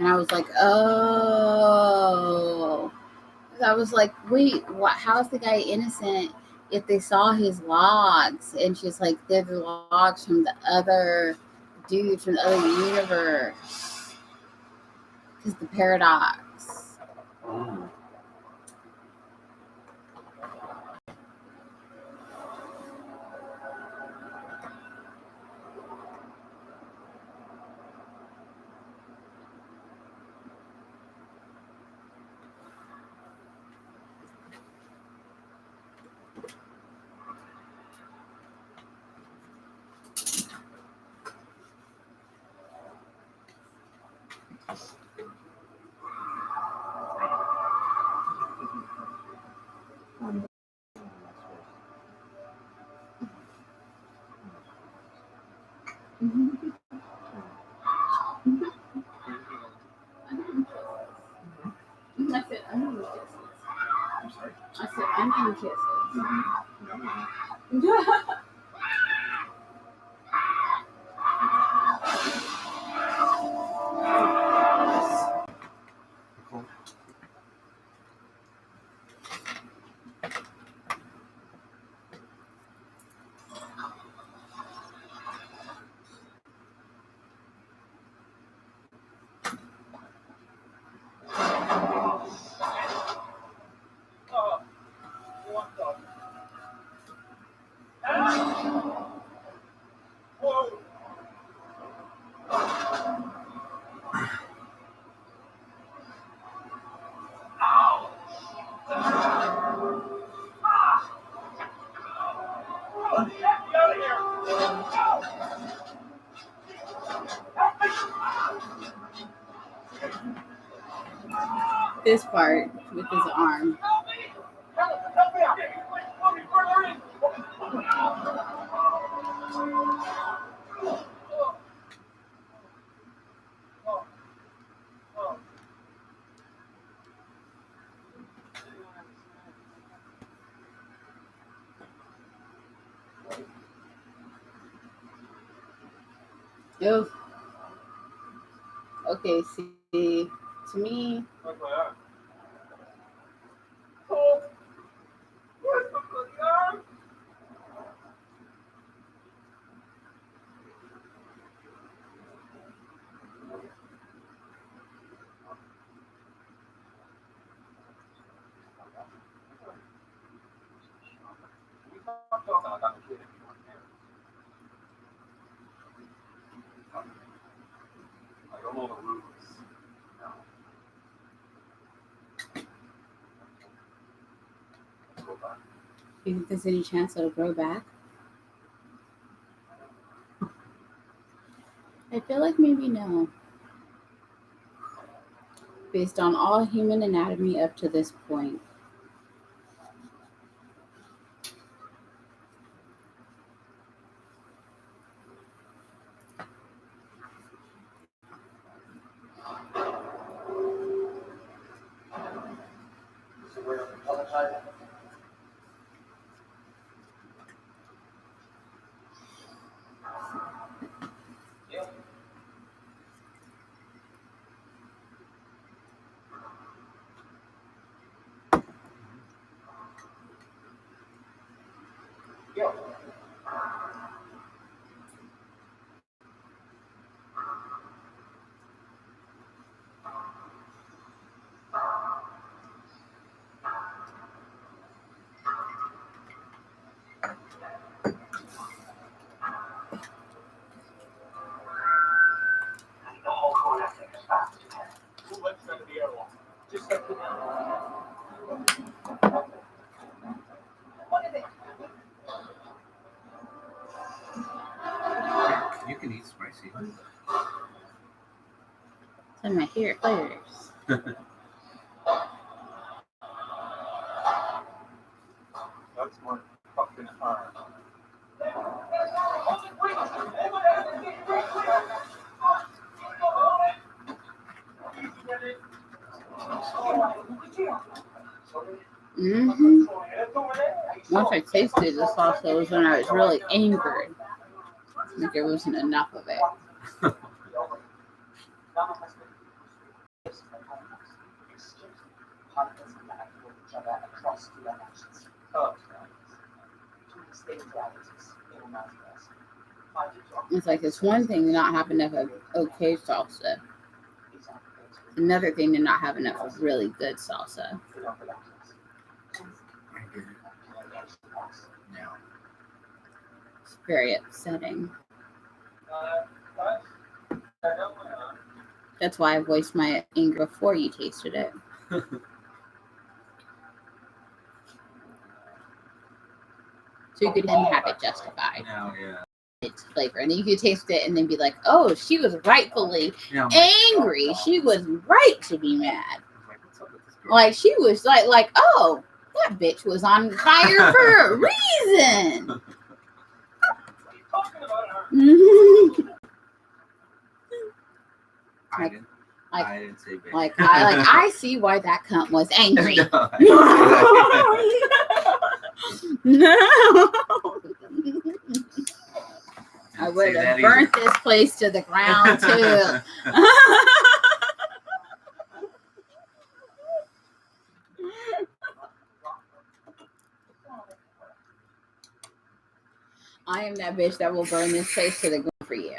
A: And I was like, oh. I was like, wait, what? How is the guy innocent if they saw his logs? And she's like, they're the logs from the other dude from the other universe. Because the paradox.
B: Oh.
A: I said, onion kisses. I said, onion kisses. This part with his arm. Oof. Okay, see, to me,
D: talking like I'm a kid if you want to. I don't know the rules. No. Let's go back.
A: Do you think there's any chance it'll grow back? I feel like maybe no. Based on all human anatomy up to this point.
D: So we're on the other side. Yeah. Yeah. The whole cognac thing is fast. Who lets them in the airlock? Just like the What is it?
B: You can eat spicy.
A: Some of my favorite flavors.
D: That's my fucking arm.
A: Mm-hmm. Once I tasted the salsa was when I was really angry. Like there wasn't enough of it. It's like it's one thing to not have enough of okay salsa. Another thing to not have enough of really good salsa.
B: No.
A: It's very upsetting. That's why I voiced my anger before you tasted it. So you could then have it justified.
B: No, yeah.
A: Its flavor. And then you could taste it and then be like, oh, she was rightfully
B: Yeah,
A: angry. She was right to be mad.
B: like, what's up with this girl?
A: Like she was like, oh, that bitch was on fire for a reason.
B: I didn't say bitch.
A: I see why that cunt was angry.
B: No,
A: I would have burnt this place to the ground too. I am that bitch that will burn this place to the ground for you.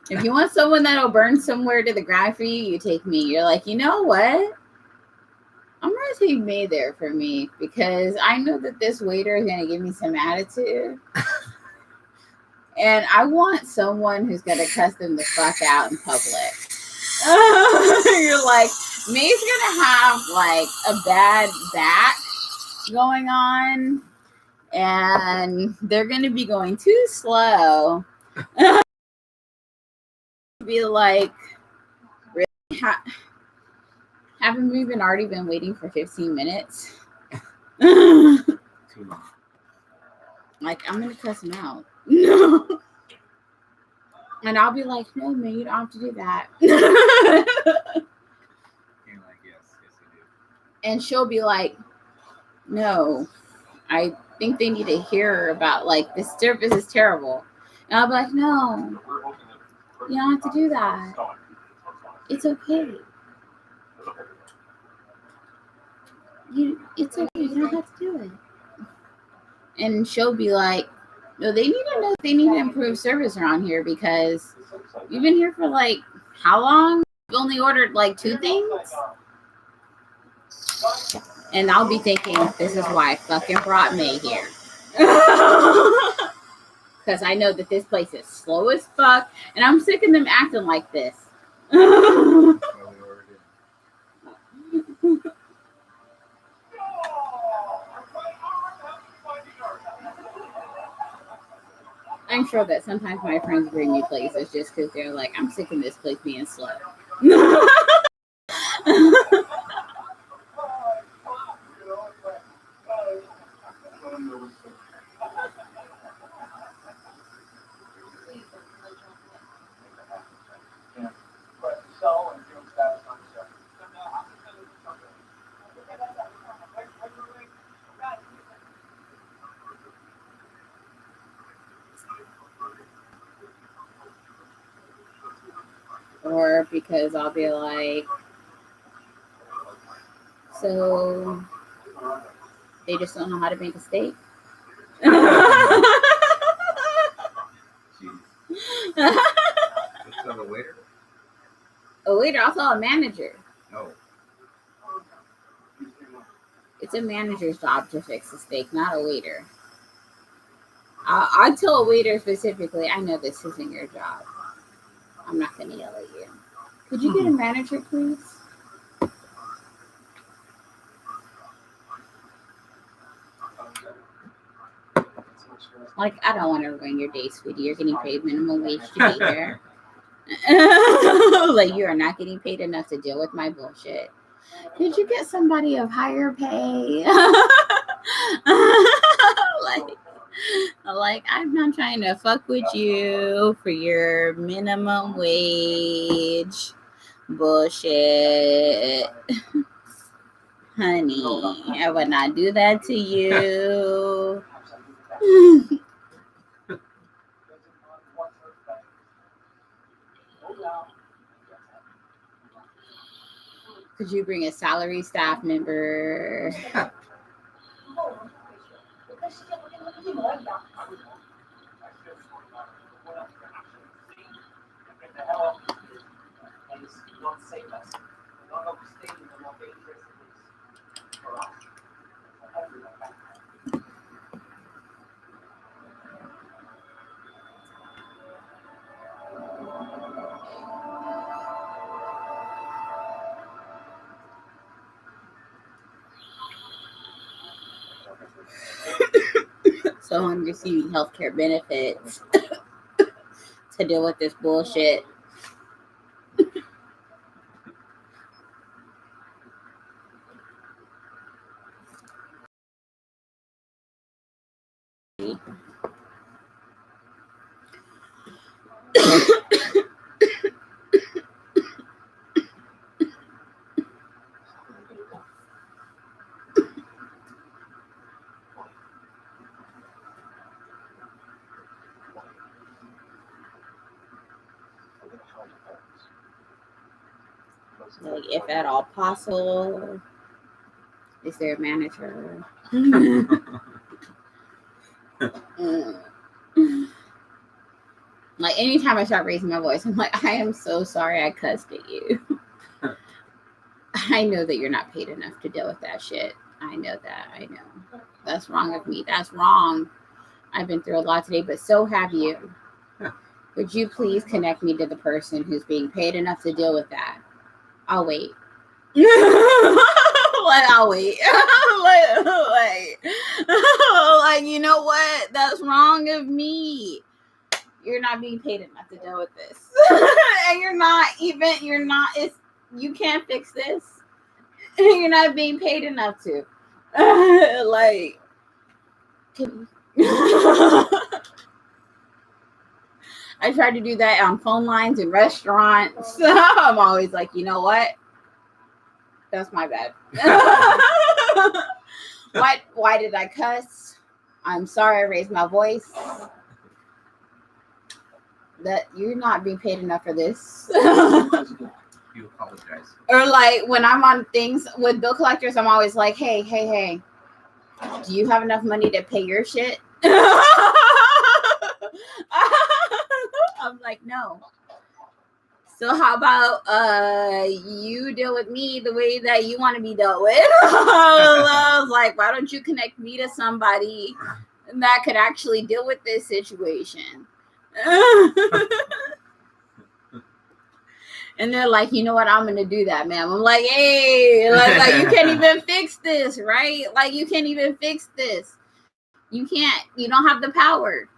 A: If you want someone that'll burn somewhere to the ground for you, you take me. You're like, you know what? I'm going to take May there for me because I know that this waiter is going to give me some attitude. And I want someone who's going to cuss them the fuck out in public. You're like, May's going to have like a bad back going on. And they're going to be going too slow. Be like, really? Haven't we already been waiting for 15 minutes?
B: Too long.
A: Like, I'm going to cuss him out. No. And I'll be like, no, man, you don't have to do that.
B: You're like, yes, you do.
A: And she'll be like, no, I think they need to hear about, like, this service is terrible. And I'll be like, no, you don't have to do that. It's okay. It's okay. You don't have to do it. And she'll be like, no, they need to know they need to improve service around here because you've been here for like how long? You've only ordered like 2 things? And I'll be thinking, this is why I fucking brought May here. Because I know that this place is slow as fuck, and I'm sick of them acting like this. I'm sure that sometimes my friends bring me places just because they're like, I'm sick of this place being slow. Or because I'll be like, so they just don't know how to make a steak.
B: What's on the waiter?
A: A waiter, also a manager.
B: No.
A: It's a manager's job to fix a steak, not a waiter. I'll tell a waiter specifically, I know this isn't your job. I'm not going to yell at you. Could you get a manager, please? Like, I don't want to ruin your day, sweetie. You're getting paid minimum wage to be here. Like, you are not getting paid enough to deal with my bullshit. Could you get somebody of higher pay? like I'm not trying to fuck with you for your minimum wage bullshit. Honey, I would not do that to you. Could you bring a salary staff member? So I'm receiving healthcare benefits to deal with this bullshit. Like, if at all possible, is there a manager? Like, anytime I start raising my voice, I'm like, I am so sorry I cussed at you. I know that you're not paid enough to deal with that shit. I know that. I know. That's wrong of me. That's wrong. I've been through a lot today, but so have you. Would you please connect me to the person who's being paid enough to deal with that? I'll wait. Like, I'll wait. Like, you know what? That's wrong of me. You're not being paid enough to deal with this. And you can't fix this. You're not being paid enough to. Like, I try to do that on phone lines in restaurants. I'm always like, you know what? That's my bad. Why did I cuss? I'm sorry I raised my voice. That you're not being paid enough for this.
B: You apologize.
A: Or like when I'm on things with bill collectors, I'm always like, hey, do you have enough money to pay your shit? I'm like, no. So how about you deal with me the way that you want to be dealt with? I was like, why don't you connect me to somebody that could actually deal with this situation. And they're like, you know what? I'm going to do that, ma'am. I'm like, hey, like you can't even fix this, right? Like, you can't even fix this. You don't have the power.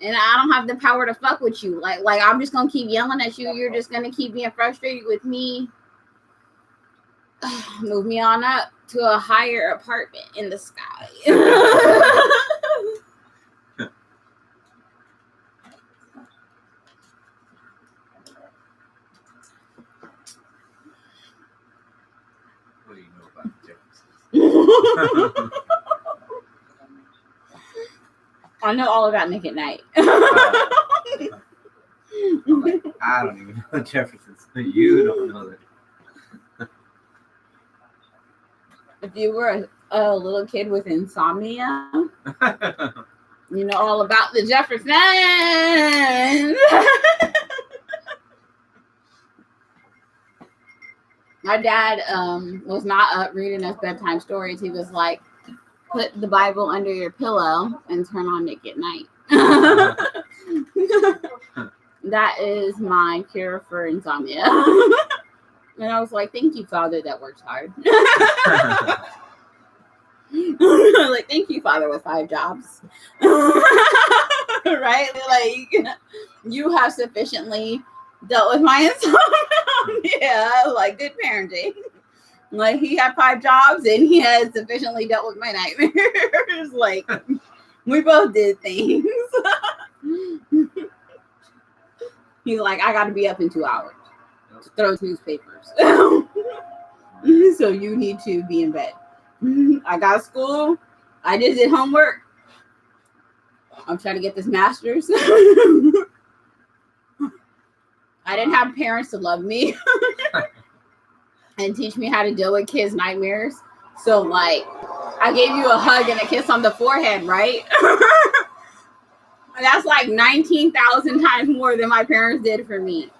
A: And I don't have the power to fuck with you. Like I'm just going to keep yelling at you. You're just going to keep being frustrated with me. Move me on up to a higher apartment in the sky.
B: What do you know about the Jeffersons?
A: I know all about Nick at Night.
B: I'm like, I don't even know Jeffersons. You don't know that.
A: If you were a little kid with insomnia, you know all about the Jeffersons. My dad was not up reading us bedtime stories. He was like, put the Bible under your pillow and turn on Nick at Night. That is my cure for insomnia. And I was like, thank you, Father, that works hard. Like, thank you, Father, with 5 jobs. Right? Like, you have sufficiently dealt with my insomnia. Yeah, like, good parenting. Like, he had 5 jobs and he had sufficiently dealt with my nightmares. Like, we both did things. He's like, I got to be up in 2 hours to throw newspapers. So you need to be in bed. I got school. I just did homework. I'm trying to get this master's. I didn't have parents to love me and teach me how to deal with kids' nightmares. So, like, I gave you a hug and a kiss on the forehead, right? That's like 19,000 times more than my parents did for me.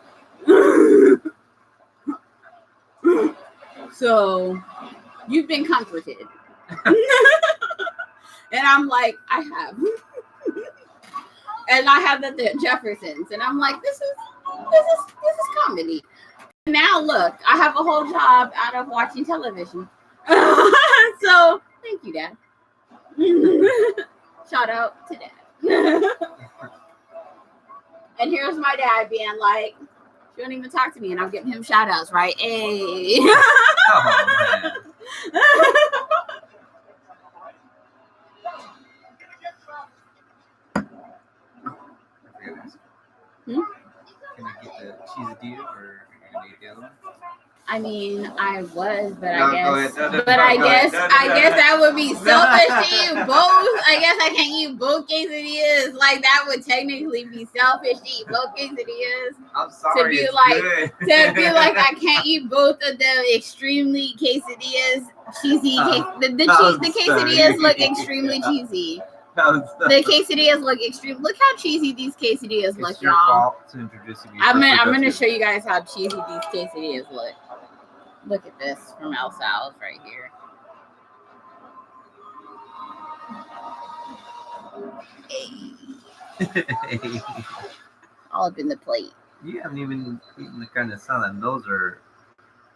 A: So, you've been comforted. And I'm like, I have. And I have the Jeffersons. And I'm like, this is comedy. Now look, I have a whole job out of watching television. So thank you, Dad. Shout out to Dad. And here's my dad being like, she don't even talk to me, and I'm giving him shout outs, right? Hey.
B: Oh, man.
A: Hmm?
B: Can I get the cheesy or are you gonna eat the other one?
A: I mean, I was, but
B: No,
A: I guess,
B: go ahead.
A: I guess that would be selfish to eat both. I guess I can't eat both quesadillas. Like, that would technically be selfish to eat both quesadillas.
B: I'm sorry.
A: To be
B: it's
A: like,
B: good.
A: to be like, I can't eat both of the extremely quesadillas, cheesy. The quesadillas look extremely cheesy. The quesadillas look extreme. Look how cheesy these quesadillas look,
B: It's your
A: y'all.
B: fault to introducing you.
A: I'm gonna show you guys how cheesy these quesadillas look. Look at this from El Sal's right here. All up in the plate.
B: You haven't even eaten the kind of salad. And those are,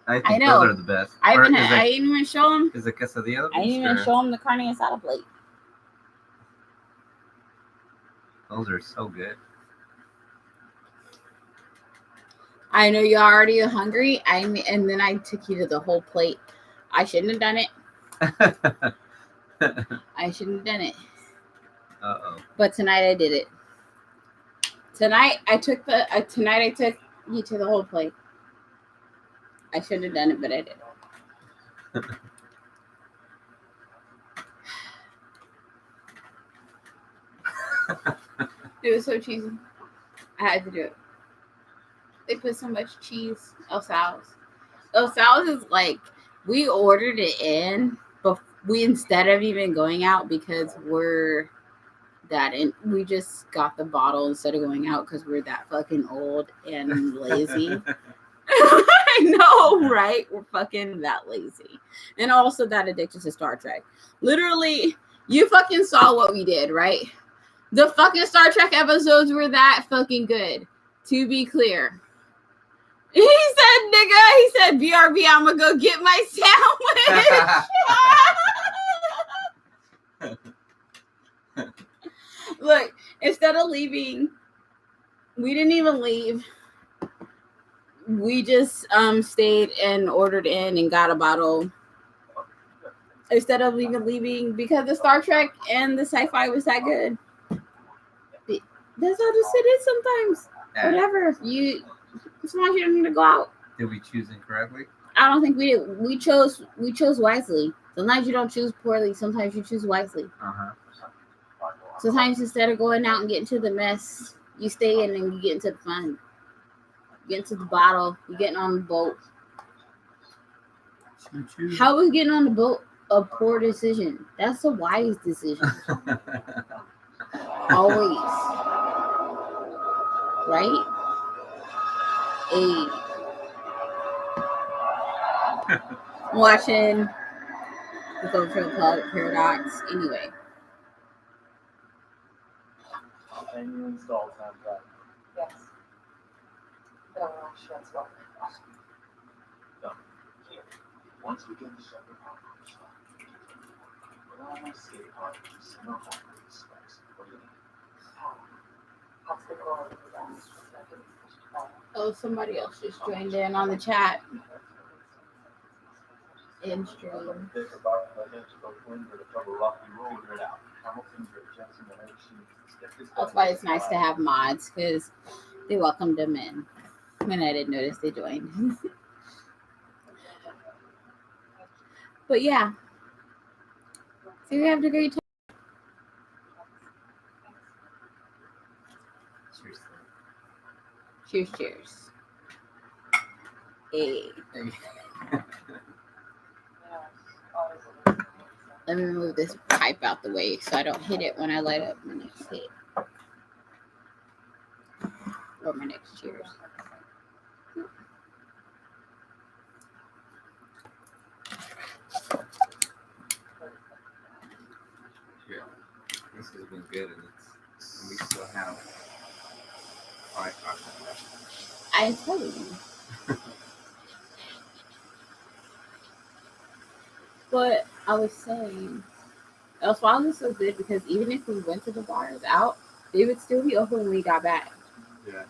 B: I
A: I
B: think
A: know.
B: those are the best.
A: I
B: Or
A: didn't even show him.
B: Is it quesadilla?
A: I didn't even show him the carne asada plate.
B: Those are so good.
A: I know you're already hungry. And then I took you to the whole plate. I shouldn't have done it. I shouldn't have done it.
B: Uh-oh.
A: But tonight I did it. Tonight I took you to the whole plate. I shouldn't have done it, but I did. It was so cheesy. I had to do it. They put so much cheese. El Sal's. El Sal's is like, we ordered it in, but we, instead of even going out, because we're that, and we just got the bottle instead of going out because we're that fucking old and lazy. I know, right? We're fucking that lazy. And also that addicted to Star Trek. Literally, You fucking saw what we did, right? The fucking Star Trek episodes were that fucking good. To be clear. He said, nigga, he said, BRB, I'm gonna go get my sandwich. Look, instead of leaving, we didn't even leave. We just stayed and ordered in and got a bottle. Instead of even leaving because the Star Trek and the sci-fi was that good. That's how just it is sometimes.
B: Yeah.
A: Whatever. Sometimes you don't need to go out.
B: Did we choose incorrectly?
A: I don't think we did. We chose wisely. Sometimes you don't choose poorly. Sometimes you choose wisely.
B: Uh-huh.
A: Sometimes instead of going out and getting to the mess, you stay in and you get into the fun. You get into the bottle. You're getting on the boat.
B: Choo-choo.
A: How is getting on the boat a poor decision? That's a wise decision. Always. Right? Watching the Cultural Paradox. Anyway.
D: And you install time drive.
C: Yes. No, I'm sure it's well.
D: Here, once we get the shepherd house, but all my skate parties, no concrete specs. What do you need?
C: That's the goal of the
A: Oh, somebody else just joined in on the chat. In stream.
D: Think about the hedge go clean or the trouble rocky road right out. Hamilton, Jensen, and
A: That's why it's nice to have mods because they welcomed them in when I didn't notice they joined. But yeah. So we have a great time. Cheers, cheers. Hey. Let me move this pipe out the way so I don't hit it when I light up my next hit. Or my next cheers.
B: Yeah. This has been good, and we still have 5 cocktails left.
A: I told you. But I was saying, that's why this so good because even if we went to the bars out, they would still be open when we got back.
B: Yeah.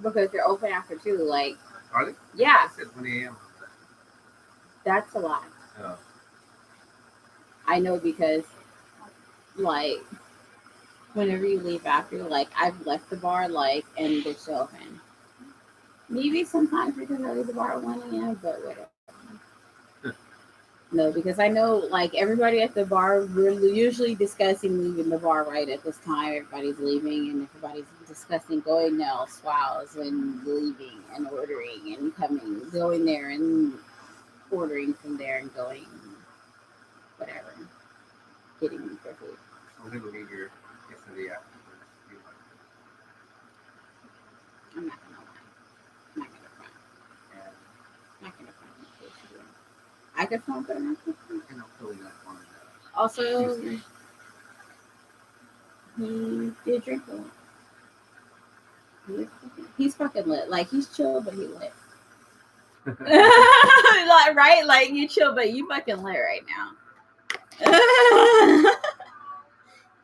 A: Because they're open after 2. Like,
B: Are they?
A: yeah,
B: I said 1 a.m.
A: that's a lot.
B: Oh.
A: I know because, like, whenever you leave after, like, I've left the bar, like, and they're still open. Maybe sometimes because I leave the bar at 1 a.m., but whatever. No, because I know, like, everybody at the bar, we're usually discussing leaving the bar right at this time. Everybody's leaving, and everybody's discussing going to El Swow's and leaving and ordering and coming, going there and ordering from there and going, whatever, getting their food.
B: I'm going to leave your quesadilla afterwards.
A: I'm not going to lie. I'm not going to front.
B: And
A: I'm not going to front my quesadilla. I could phone for them.
B: I'm feeling that one.
A: Also, he did drink a lot. He's fucking lit. Like, he's chill, but he lit. Like, right? Like, you chill, but you fucking lit right now.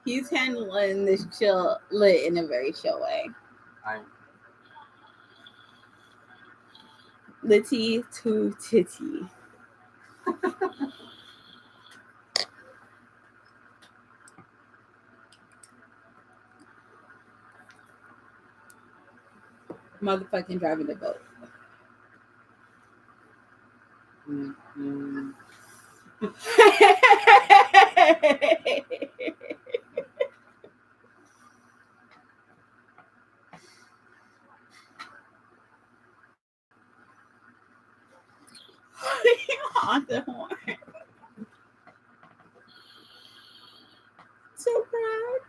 A: He's handling this chill lit in a very chill way. Litty to titty. Motherfucking driving the boat.
B: Mm-hmm.
A: On the horn. So proud.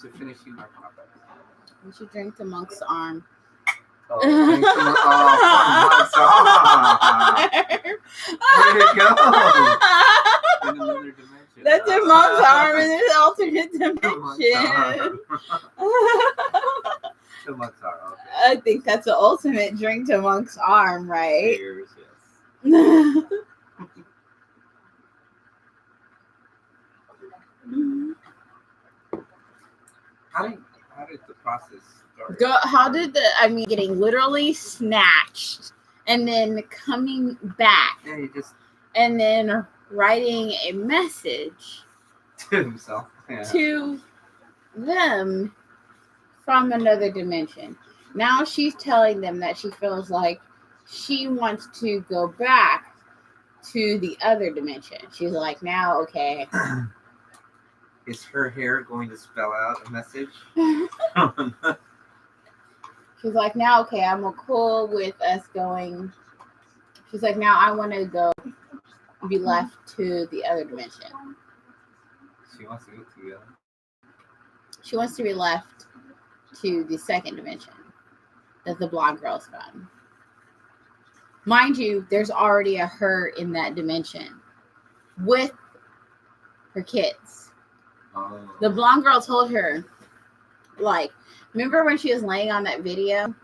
B: To finishing my pop-up.
A: You should drink the monk's arm.
B: Oh, thanks so much. Where'd it go? In another dimension.
A: That's a monk's arm in an alternate dimension.
B: The monk's arm. Okay.
A: I think that's the ultimate drink to monk's arm, right?
B: Cheers, yes. How did the process start?
A: Getting literally snatched and then coming back
B: Yeah, you just
A: and then writing a message
B: to himself. Yeah.
A: to them from another dimension. Now she's telling them that she feels like she wants to go back to the other dimension. She's like, now, okay.
B: Is her hair going to spell out a message?
A: She's like, now, okay, I'm cool with us going. She's like, now I want to go be left to the other dimension.
B: She wants to go to the other.
A: She wants to be left to the second dimension that the blonde girl's from. Mind you, there's already a her in that dimension with her kids.
B: Oh.
A: The blonde girl told her, like, remember when she was laying on that video?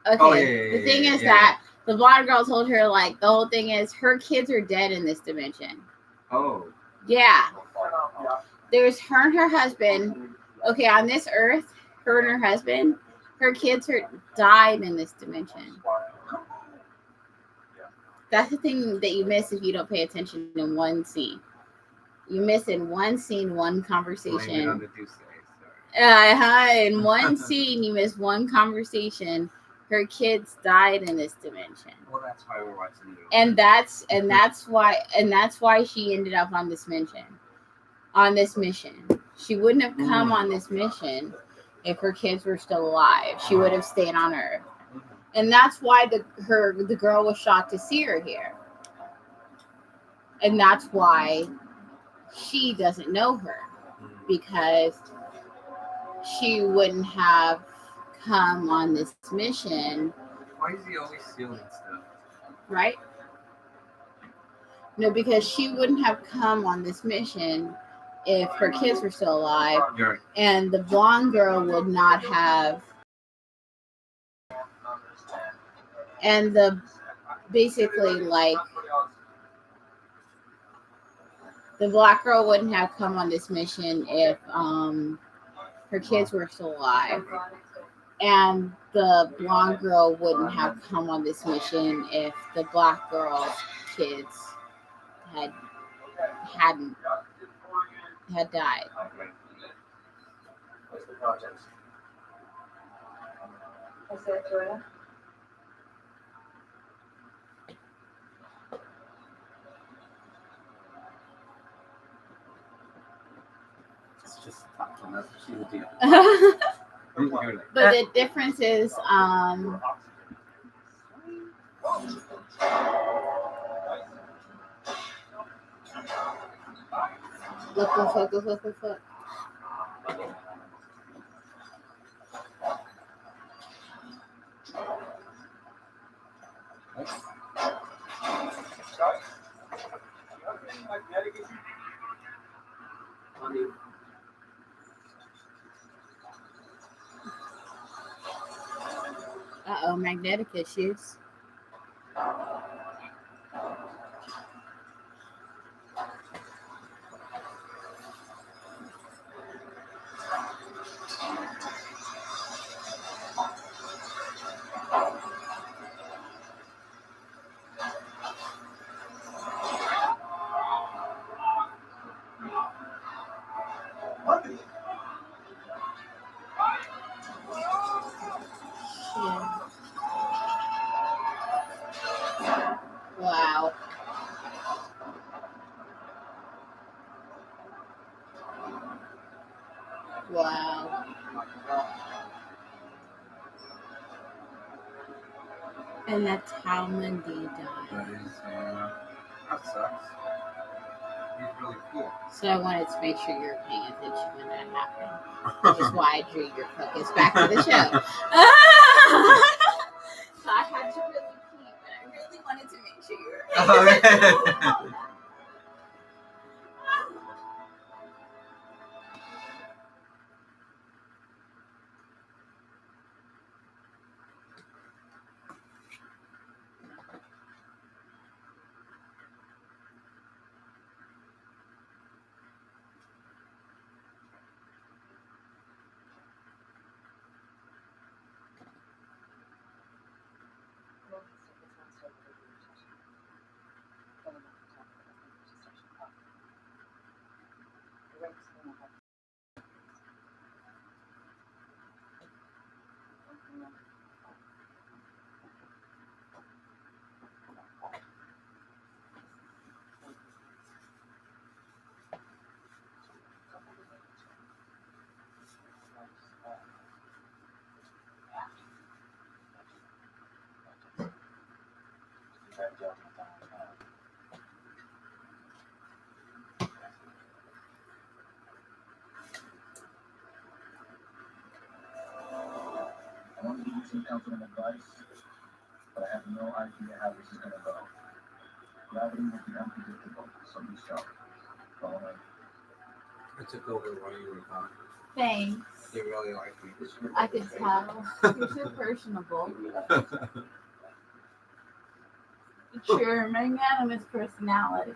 A: Okay,
B: Oh, yeah,
A: the thing is that the blonde girl told her, like, the whole thing is her kids are dead in this dimension.
B: Oh.
A: Yeah. There's her and her husband. Okay, on this earth, her and her husband, her kids died in this dimension. That's the thing that you miss if you don't pay attention in one scene. You miss in one scene, one conversation. In one scene, you miss one conversation. Her kids died in this dimension.
B: Well, that's why we're watching it.
A: And that's why she ended up on this mission. She wouldn't have come on this mission if her kids were still alive. She would have stayed on Earth. And that's why the girl was shocked to see her here. And that's why she doesn't know her, because she wouldn't have come on this mission.
B: Why is he always stealing stuff?
A: Right? No, because she wouldn't have come on this mission if her kids were still alive.
B: Right.
A: And the blonde girl would not have. And basically, like, the black girl wouldn't have come on this mission if her kids were still alive. And the blonde girl wouldn't have come on this mission if the black girl's kids had died.
C: What's the project? I said, Joanna.
B: It's just talking. That's what she would do.
A: But the difference is, look. Magnetic issues. Yeah. Wow. Wow. And that's how Mundy
B: That
A: died.
B: is, that sucks. He's really cool.
A: So I wanted to make sure you're paying attention when that happened. Which is why I drew your focus back to the show. So I had to really keep, but I really wanted to make sure you were paying attention.
D: I want to give you some counsel and advice, but I have no idea how this is going to go. Gravity will be unpredictable, so be sharp. Follow me.
B: I took over while you were gone.
A: Thanks.
B: They really like me.
A: I could tell. You're so personable. It's your magnanimous personality.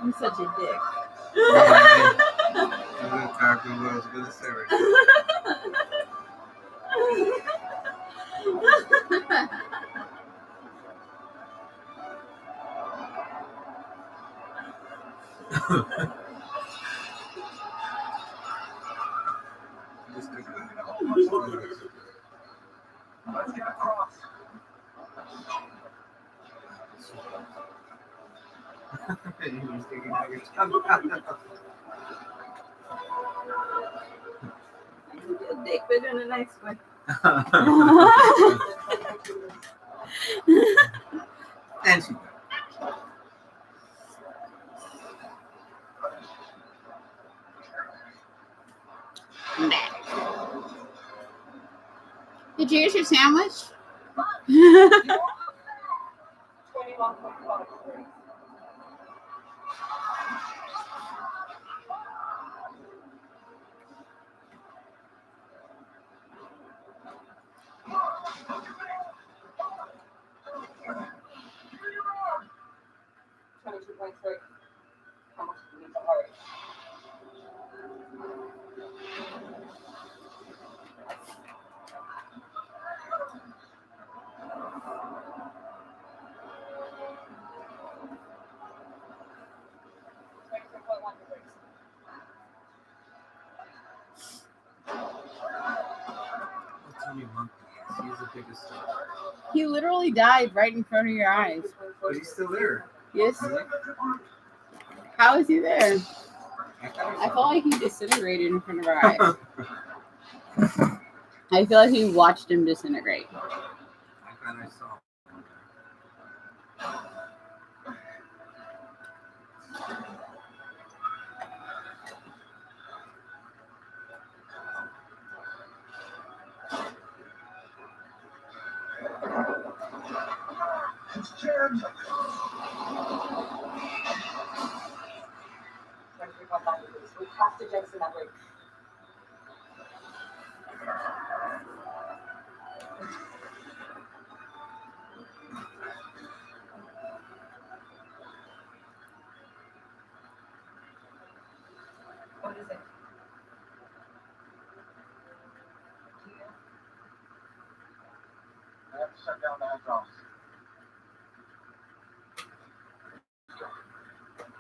A: I'm such a dick.
B: I'm going to talk what I was going to say right now. Just take it.
D: Let's get across.
B: You're sticking out your tongue.
A: A dick, but in a nice way.
B: And she
A: Did you eat your sandwich?
C: 21.5 degrees. How much do you need to hurry?
B: I'll tell you monkey. He's the biggest star.
A: He literally died right in front of your eyes.
B: But he's still there.
A: Yes.
B: Really?
A: How is he there?
B: I
A: I feel like he disintegrated in front of our eyes. I feel like we watched him disintegrate.
B: I thought I saw.
D: It's Jen.
C: 23.5 degrees. We have to jettison that rig. What is it?
D: I have to shut down the hydraulics.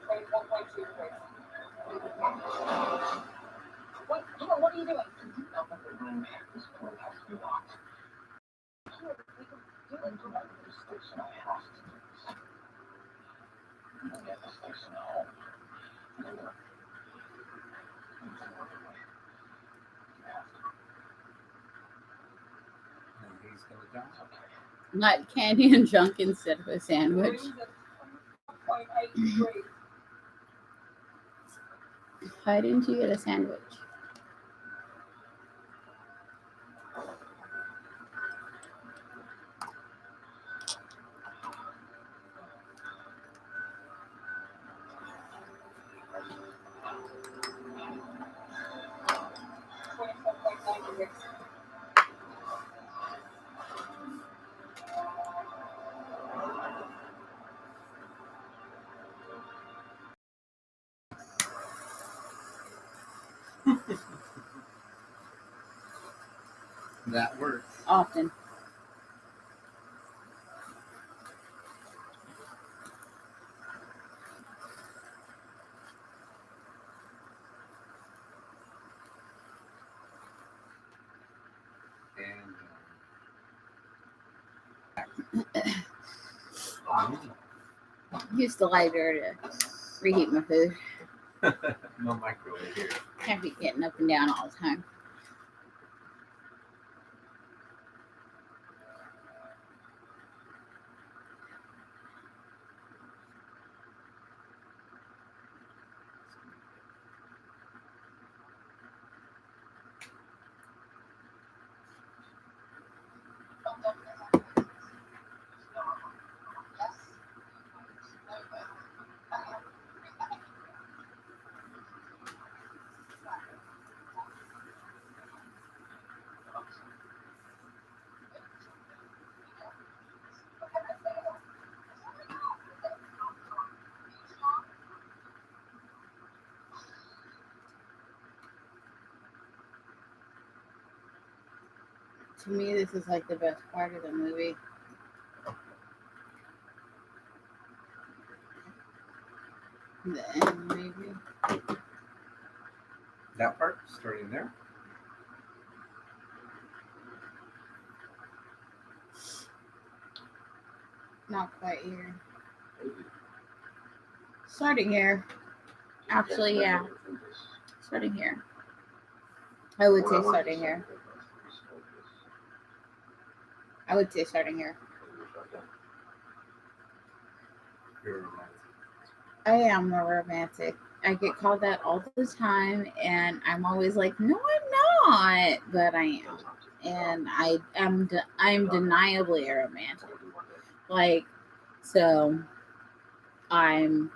C: 24.2 degrees.
B: of the job.
A: Like candy and junk instead of a sandwich. Why didn't you get a sandwich?
B: That works.
A: Often. Use the lighter to reheat my food.
B: No microwave here.
A: Can't be getting up and down all the time. To me, this is like the best part of the movie. The end, maybe.
B: That part starting there.
A: Not quite here. Starting here. Actually, yeah. Starting here. I would say starting here. I would say starting here.
B: You're romantic.
A: I am a romantic. I get called that all the time, and I'm always like, no, I'm not, but I am, and I'm deniably a romantic. Like, so I'm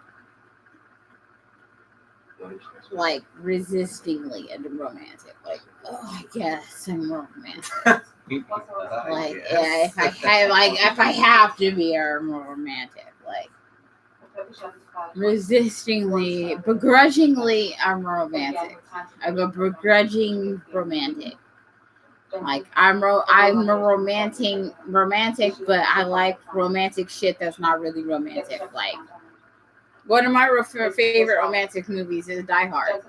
A: like resistingly a romantic. Like, oh, I guess I'm romantic. Like, yeah, if I have to be a romantic, like. Resistingly, begrudgingly, I'm romantic. I'm a begrudging romantic. Like I'm a romantic, but I like romantic shit that's not really romantic. Like one of my favorite romantic movies is Die Hard.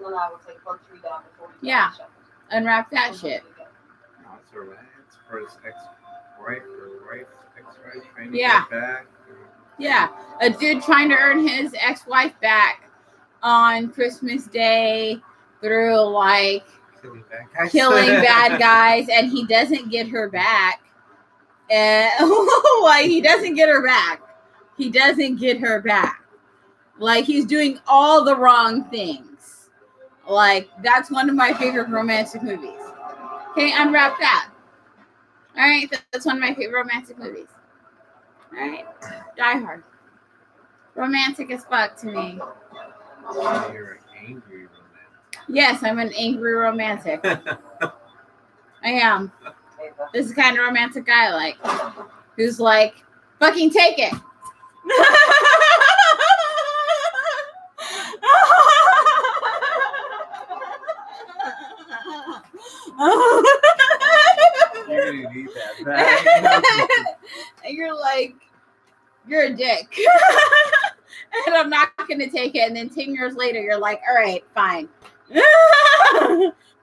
A: Yeah, unwrap that shit.
B: No, it's a romance for his ex-wife or wife, ex-wife trying to
A: Yeah.
B: get back.
A: Yeah, a dude trying to earn his ex-wife back on Christmas Day through like killing bad guys, and he doesn't get her back. And like he doesn't get her back. He doesn't get her back. Like he's doing all the wrong things. Like that's one of my favorite romantic movies. Okay, unwrap that. All right, that's one of my favorite romantic movies. All right, Die Hard. Romantic as fuck to me.
B: You're an angry romantic.
A: Yes, I'm an angry romantic. I am. This is the kind of romantic guy I like. Who's like, fucking take it.
B: You really need that back.
A: And you're like, you're a dick. And I'm not going to take it. And then 10 years later, you're like, all right, fine.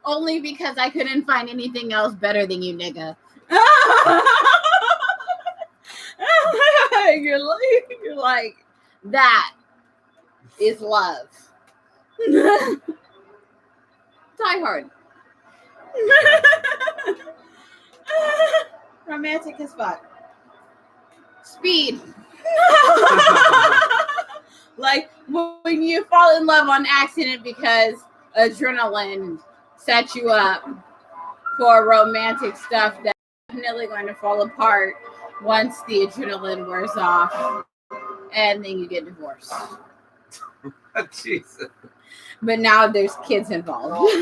A: Only because I couldn't find anything else better than you, nigga. You're like, that is love. Die Hard. Romantic as fuck. Speed. Like when you fall in love on accident because adrenaline sets you up for romantic stuff that's definitely going to fall apart once the adrenaline wears off and then you get divorced.
B: Jesus.
A: But now there's kids involved.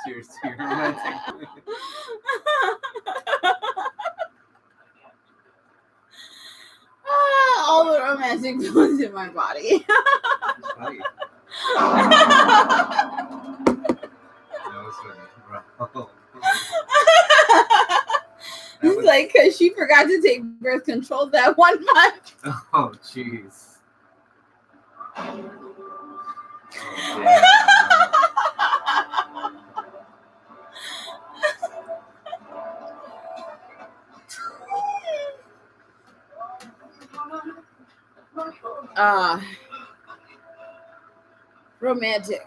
B: Cheers to your romantic.
A: All the romantic feelings in my body.
B: Funny. That was funny, bro.
A: It's like because she forgot to take birth control that 1 month.
B: Oh, jeez. Oh, yeah.
A: Romantic.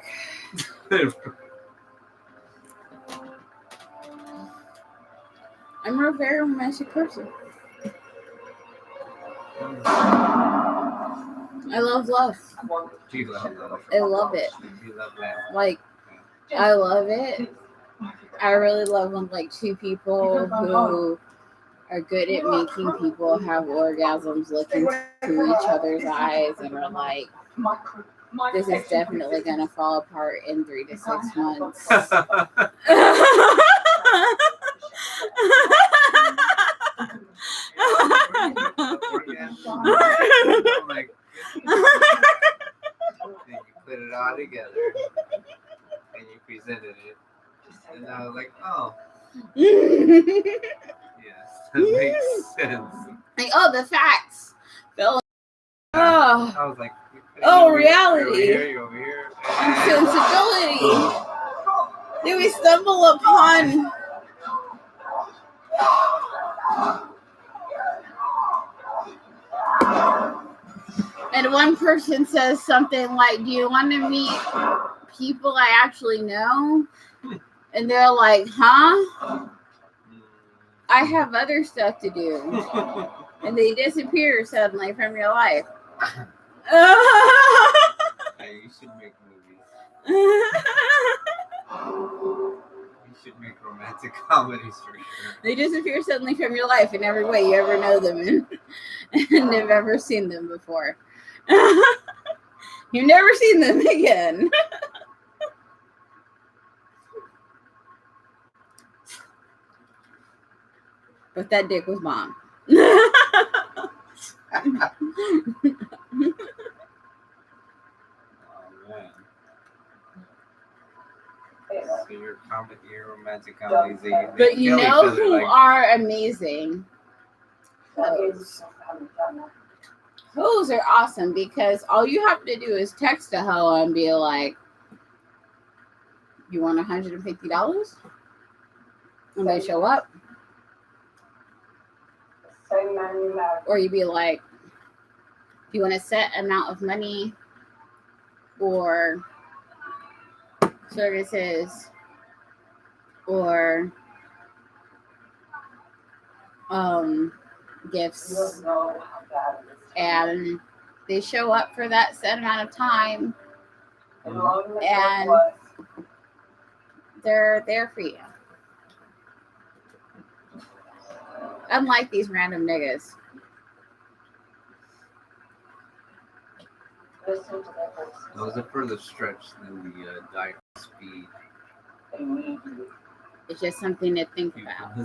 A: I'm a very romantic person. I love love.
B: Do you love that?
A: I love it.
B: Do you love that?
A: Like, I love it. I really love when like two people who are good at making people have orgasms look into each other's eyes and are like, this is definitely gonna fall apart in 3 to 6 months.
B: Like, then you put it all together and you presented it, and I was like, oh, yes, that makes sense.
A: Like, oh, the facts. Oh,
B: I was like,
A: reality.
B: You're over here.
A: Sensibility. Then we stumble upon and one person says something like, do you want to meet people I actually know? And they're like, huh? I have other stuff to do. And they disappear suddenly from your life.
B: Hey, you should make movies. You should make romantic comedies for sure.
A: They disappear suddenly from your life in every way you ever know them and have ever seen them before. You've never seen them again. But that dick was bomb.
B: Oh man. So your romantic comedies, they
A: But you
B: kill each
A: know
B: other,
A: who
B: like,
A: are amazing? Hoes. Hoes are awesome because all you have to do is text a hoe and be like, you want $150? And they show up. Or you'd be like, do you want a set amount of money or services or gifts, and they show up for that set amount of time and they're there for you. Unlike these random niggas.
B: those are further stretch than the diet speed.
A: It's just something to think about.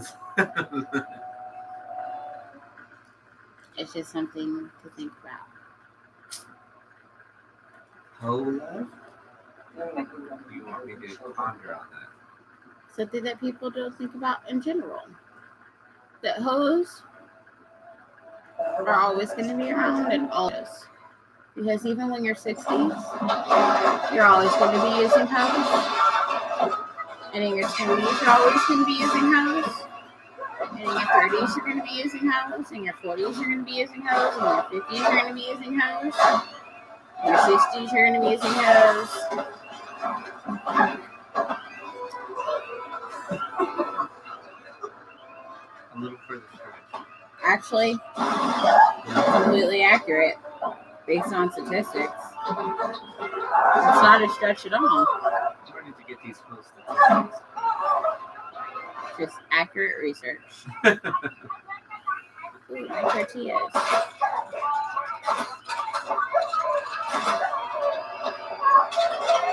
A: It's just something to think about.
B: Hoe love? You want me to ponder on that?
A: Something that people don't think about in general. That hoes are always going to be around and always. Because even when you're 60s, you're always going to be using hoes. And in your 20s, you're always going to be using hoes. In your 30s, you're going to be using hose. In your 40s, you're going to be using hose. In your 50s, you're going to be using hose. In your 60s, you're going to be using hose.
B: A little further stretch.
A: Actually, completely accurate based on statistics. It's not a stretch at all.
B: I'm starting to get these close statistics.
A: Just accurate research. Ooh, my tortillas.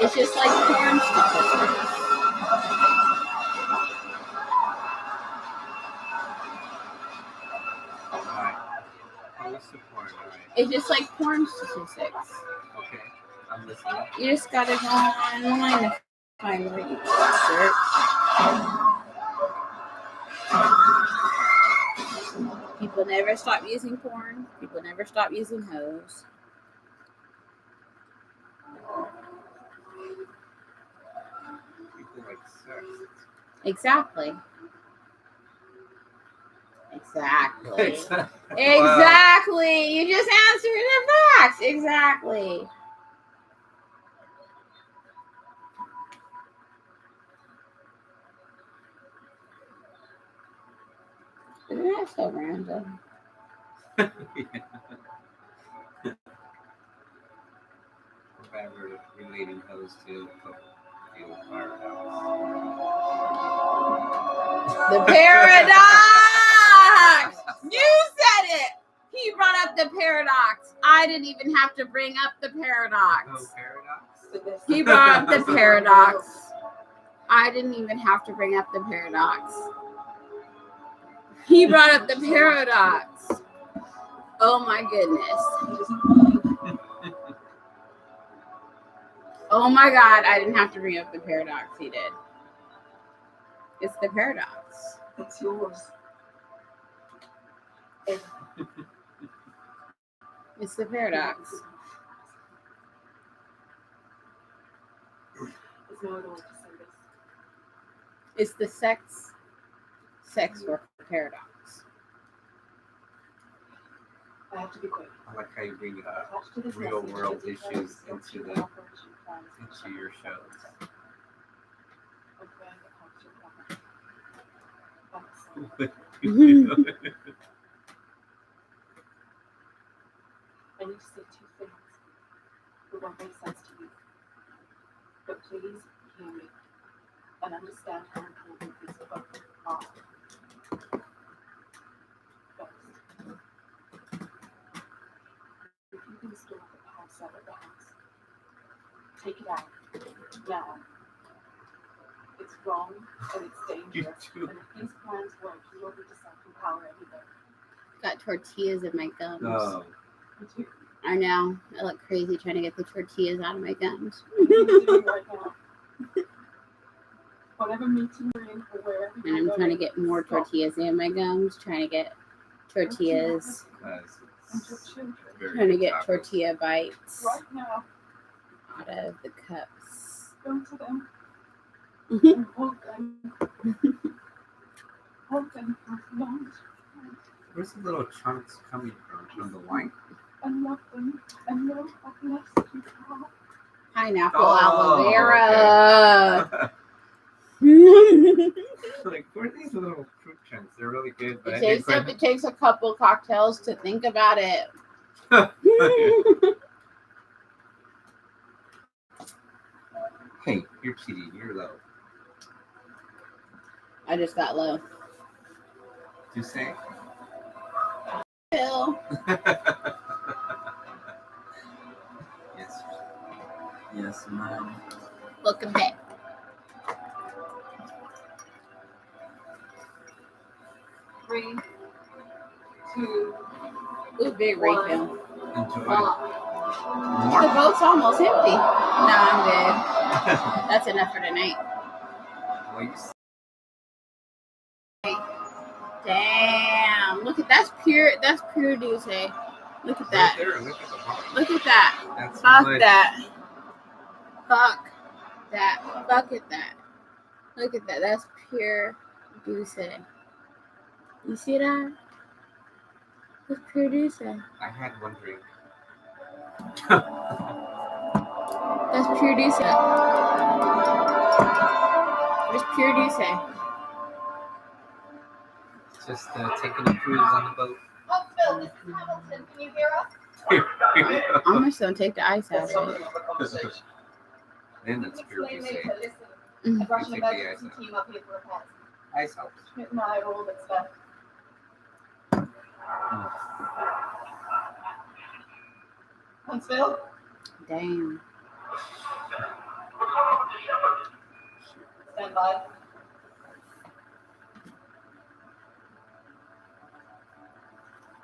A: It's just like porn statistics.
B: Alright. Close to porn, alright.
A: It's just like porn statistics.
B: Okay. I'm listening.
A: You just gotta go online to find where you search. People never stop using porn. People never stop using hose.
B: People like sex.
A: Exactly. Exactly.
B: Exactly.
A: Exactly. You just answered the facts. Exactly. Isn't that so random?
B: Yeah. If I were relating those to the firehouse.
A: The paradox! You said it! He brought up the paradox. I didn't even have to bring up the paradox.
B: No paradox?
A: He brought up the paradox. I didn't even have to bring up the paradox. He brought up the paradox. Oh my goodness. Oh my God, I didn't have to bring up the paradox. He did. It's the paradox.
C: It's yours.
A: It's the paradox.
C: There's no other way to say this.
A: It's the sex work paradox.
C: I have to be quick.
B: I like how you bring
C: Attached to this
B: real
C: message
B: world
C: is a
B: issues
C: text
B: into
C: to
B: the
C: operation plans
B: into your shows.
C: of where it helps your company. Thanks. I need to say two things that won't make sense to you. But please hear me and understand how important these both are. First, if you can store the power cell at the house, take it out now. It's wrong and it's dangerous.
B: You
C: And if these plans work, you will be to self-empower everybody.
A: Got tortillas in my gums.
B: Oh,
C: You do.
A: I know. I look crazy trying to get the tortillas out of my gums.
C: What are you doing right now? Whatever meeting you're in or wherever
A: And
C: you're
A: I'm
C: going,
A: trying to get more
C: stop.
A: tortillas in my gums. Trying to get tortillas.
B: because
C: And your
B: it's
C: children.
B: very
A: Trying to get
B: tacos.
A: tortilla bites
C: Right now,
A: out of the cups.
C: go to them and hold them. Hold them as long as you can.
B: Where's the little chunks coming from? From the wine?
C: And love them and know how blessed you are.
A: Pineapple
B: Oh,
A: aloe vera.
B: Like, where are these little fruit chunks? They're really good, but
A: It takes a couple cocktails to think about it.
B: Hey, you're cheating. You're low.
A: I just got low.
B: You say?
A: Phil.
B: Yes. Yes, ma'am.
A: Welcome back.
C: Three, two,
A: Ooh, big refill.
B: Enjoy.
A: The
B: More?
A: boat's almost empty. No, I'm good. That's enough for tonight.
B: Well, you
A: Damn. Look at that's pure Douce. Look at
B: right
A: that.
B: there. Look at the bottom.
A: Look at that.
B: That's
A: Fuck
B: much.
A: that. Fuck that. Fuck at that. Look at that. That's pure Douce. You see that? Who's producer?
B: I had one drink.
A: That's producer. Where's producer?
B: Just taking a cruise on the boat.
C: Oh, Phil, this is Hamilton. Can you hear us?
A: I'm just gonna take the ice out of it.
B: And that's pure
C: Explain
B: say.
C: later. Listen,
A: Mm.
C: I brought an
B: You take the
C: emergency
B: ice
C: team up here for repairs.
B: Ice helps.
C: No, I rolled it stuff. Thanks, Phil.
A: Damn.
C: Stand by.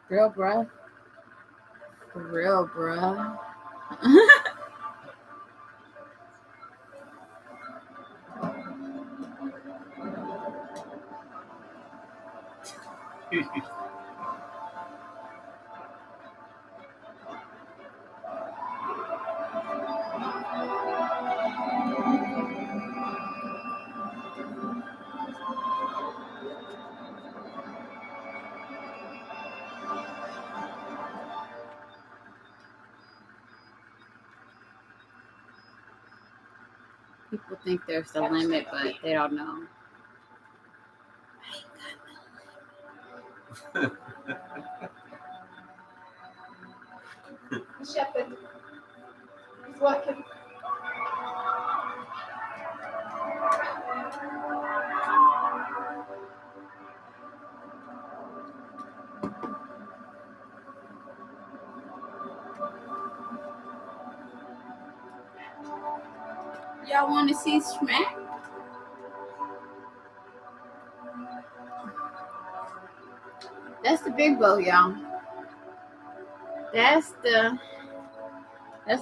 A: Real, bruh. For real, bruh. People think there's the limit, but they don't know.
C: The shepherd. He's working.
A: Y'all want to see smack? That's the big boat, y'all. That's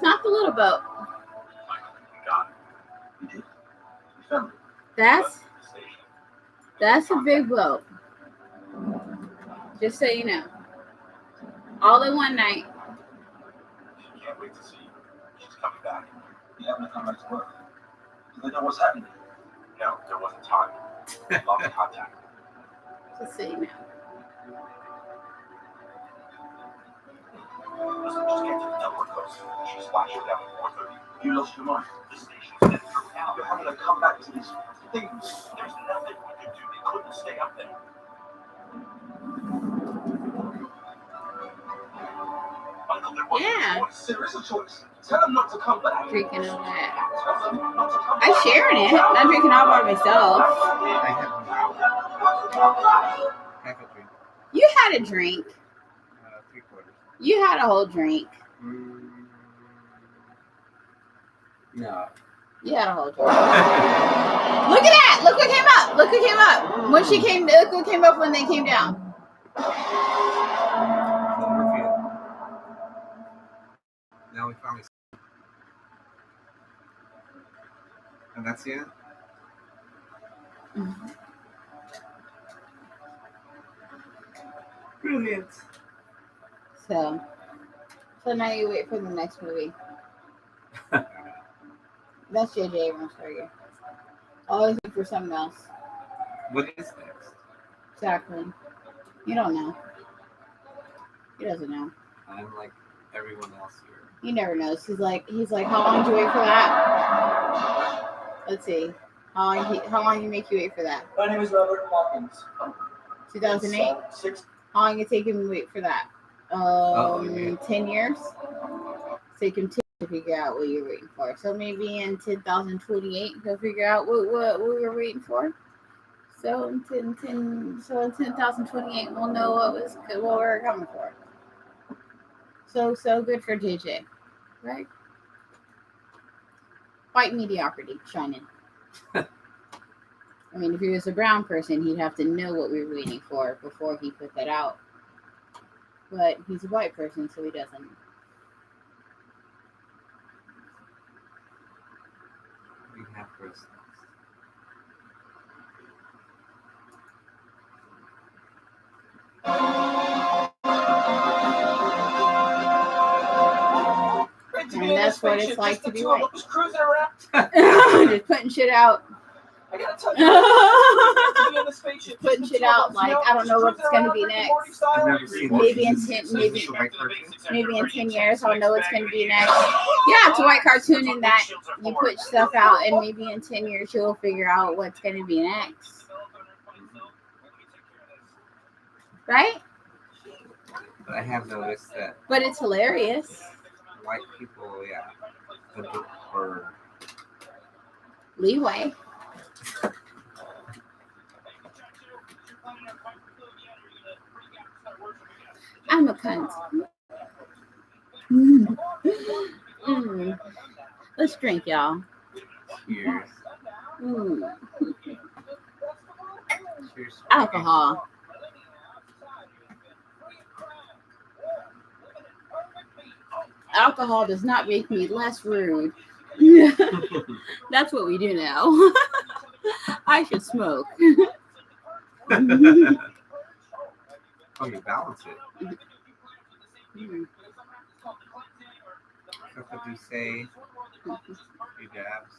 A: not the little boat. That's a big boat. Just so you know. All in one night.
D: She can't wait to see you. She's coming back. You haven't come back to work. Do they know what's happening? No, there wasn't time. Lost contact.
A: Just so you know.
D: Listen, just get to the network coast. She splashed her down at 4:30. You lost your mind. The station's been through hell. You're having to come back to these things. There's nothing we could do. They couldn't stay up there. Uncle, there wasn't
A: Yeah.
D: a choice. There is a choice. Tell them not to come back.
A: Drinking all that.
D: Tell them not to come
A: I'm
D: back.
A: sharing it. Not drinking all by myself.
B: I had one. Half a drink.
A: You had a drink.
B: 3/4.
A: You had a whole drink.
B: No.
A: You had a whole drink. Look at that! Look what came up! Look what came up! When she came, look what came up when they came down.
B: Now we finally. And that's the end? Brilliant.
A: So now you wait for the next movie. That's J.J. Abrams for you. Always look for something else.
B: What is next?
A: Exactly. You don't know. He doesn't know.
B: I'm like everyone else here.
A: He never knows. He's like, how long do you wait for that? Let's see. How long you make you wait for that?
D: My name is Robert Hawkins.
A: 2008? How long it take him to wait for that? 10 years? Take him 10 to figure out what you're waiting for. So maybe in 2028 he'll figure out what we're waiting for. So in 2028 we'll know what we're coming for. So good for JJ, right? White mediocrity shining. I mean, if he was a brown person, he'd have to know what we were waiting for before he put that out. But he's a white person, so he doesn't.
B: We have first.
A: And that's what it's like to be white.
D: Cruising around.
A: Just putting shit out.
D: I gotta tell you, to be on the spaceship.
A: just putting shit out. Like, I don't know what's going to be next.
B: I've never seen
A: Maybe in
B: this.
A: 10,
B: Is
A: maybe
B: this a white cartoon?
A: maybe in 10 years, I'll know what's going to be next. Yeah, it's a white cartoon in that you put stuff out, and maybe in 10 years, you'll figure out what's going to be next. Right?
B: But I have noticed that
A: But it's hilarious.
B: white people, yeah, look for
A: Leeway. I'm a cunt. Let's drink, y'all.
B: years. Cheers.
A: Alcohol. Alcohol does not make me less rude. That's what we do now. I should smoke.
B: Oh, you balance it. So what do you say? You dabs.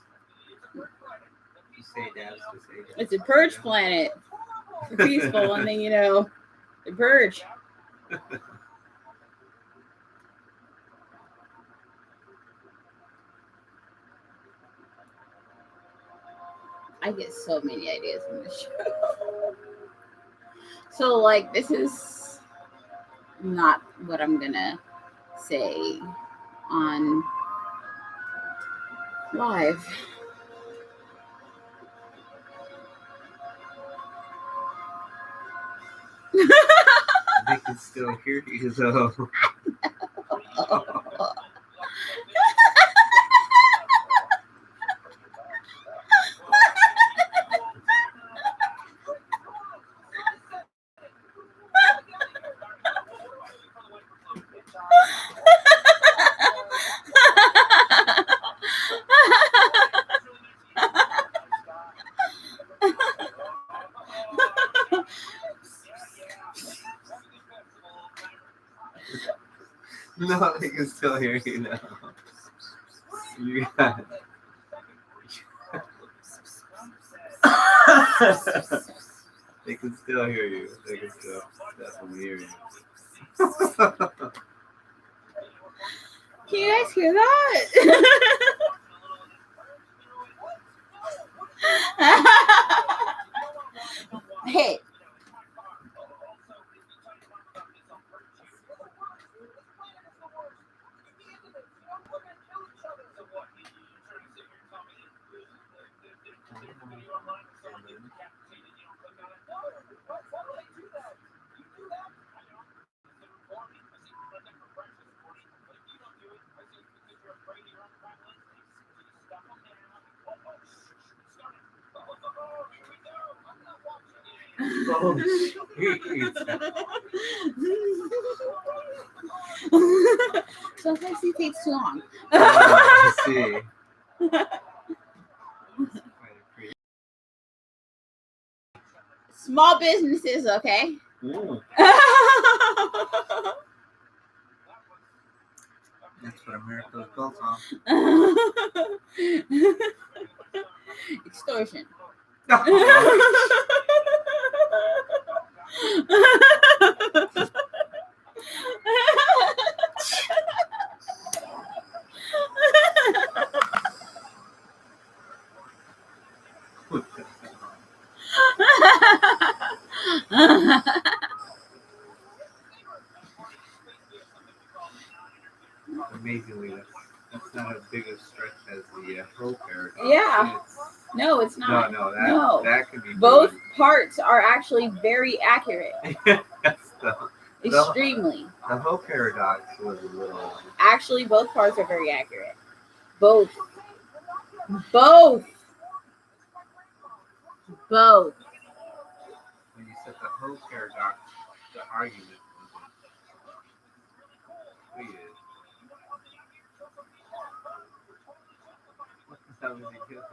B: You say dabs to say dabs.
A: It's a purge planet. It's peaceful, and then the purge. I get so many ideas from this show. So, like, this is not what I'm gonna say on live.
B: They can still hear you though. No, they can still hear you now. You got They can still hear you. They can still definitely hear you.
A: Can you guys hear that? Hey.
B: Oh, jeez.
A: Sometimes it takes too long.
B: I see.
A: Small businesses, okay?
B: Ooh, that's what America was built on.
A: Extortion.
B: Amazingly, that's not as big a stretch as the whole paradox.
A: Yeah. No, it's not.
B: No, that could be
A: Both
B: good.
A: parts are actually very accurate.
B: That's
A: Extremely.
B: the whole paradox was a little.
A: Actually, both parts are very accurate. Both. Both. Both.
B: When you said the whole paradox, the argument wasn't completed. What the hell was he doing?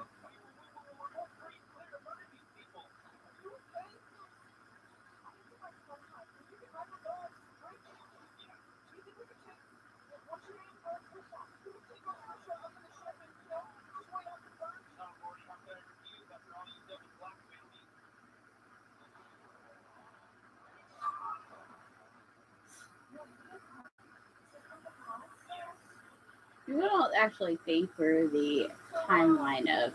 A: actually think through the timeline of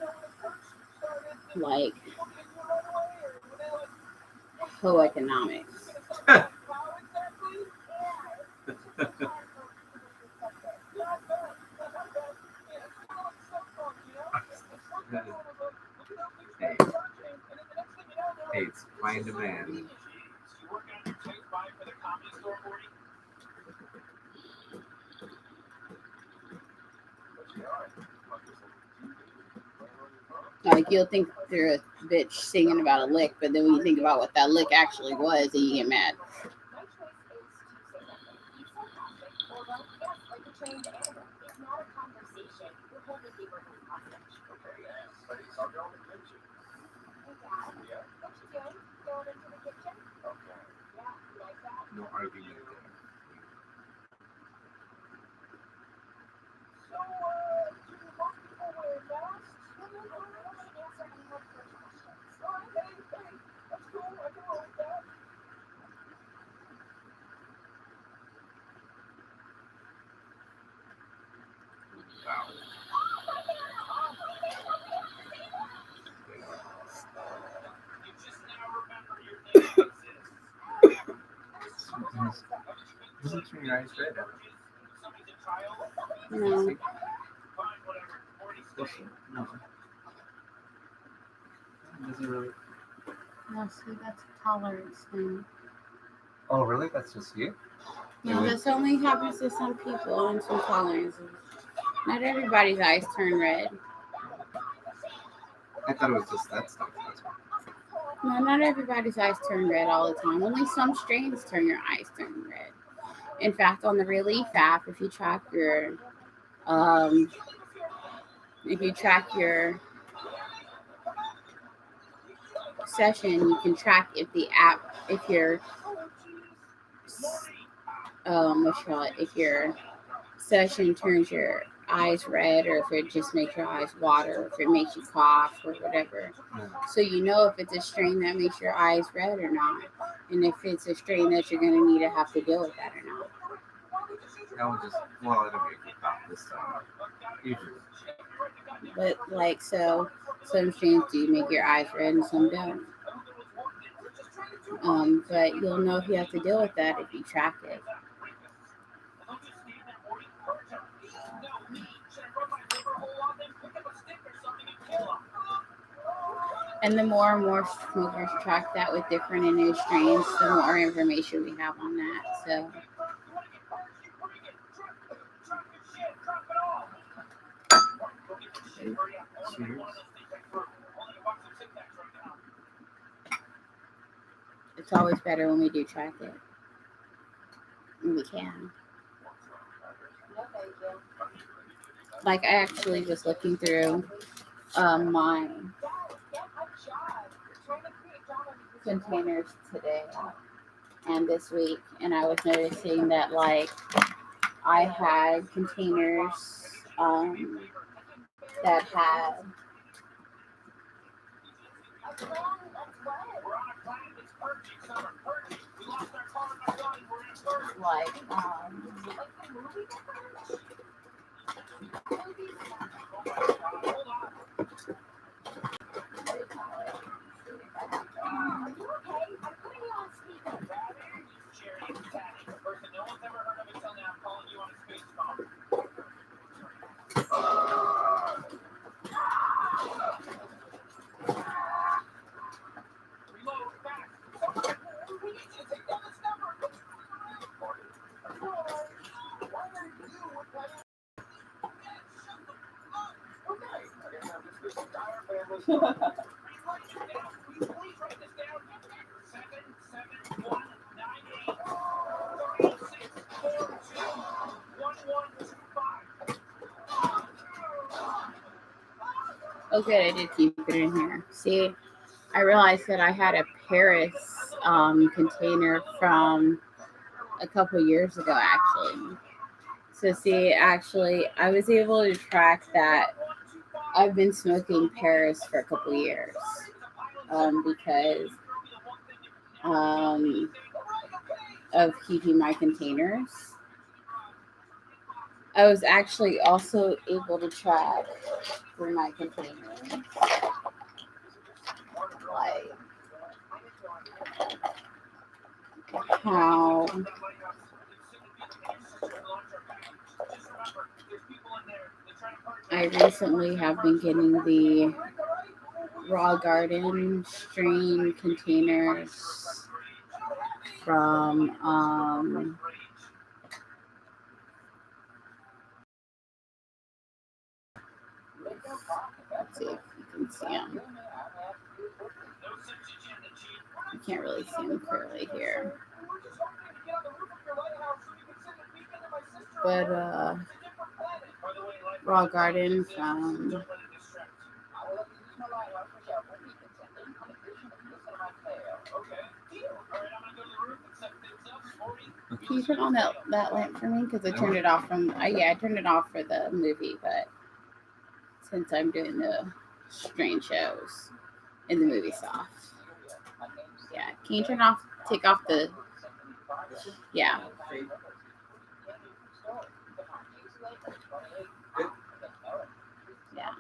A: like co-economics.
B: Hey, it's supply and demand.
A: Like you'll think they're a bitch singing about a lick, but then when you think about what that lick actually was, then you get mad.
B: No argument there. Wow. Doesn't turn your eyes red.
A: No.
B: No. Doesn't really.
A: No, see, that's a tolerance thing.
B: Oh, really? That's just you?
A: No, this only happens to some people and some tolerances. Not everybody's eyes turn red.
B: I thought it was just that stuff. That's why.
A: No, not everybody's eyes turn red all the time. Only some strains turn your eyes turn red. In fact, on the Releaf App, if you track your session, you can track if your if your session turns your eyes red, or if it just makes your eyes water, or if it makes you cough or whatever. So you know if it's a strain that makes your eyes red or not, and if it's a strain that you're going to need to have to deal with that or not.
B: That was just, well, it'll be a good cop this time. Usually.
A: But like, so some strains do make your eyes red and some don't. But you'll know if you have to deal with that if you track it. And the more and more smokers track that with different and new strains, the more information we have on that. So
B: Cheers.
A: it's always better when we do track it. When we can. Like I actually was looking through my containers today and this week, and I was noticing that like I had containers that had like okay, I did keep it in here. See, I realized that I had a Paris container from a couple years ago, actually. So see, actually, I was able to track that I've been smoking Paris for a couple years because of keeping my containers. I was actually also able to track through my container, like how I recently have been getting the raw garden strain containers from let's see if you can see them. You can't really see them clearly here. But raw garden from can you turn on that lamp for me? Because I turned it off from I turned it off for the movie, but since I'm doing the strain shows in the movie soft. Yeah. Can you take off the yeah. Yeah.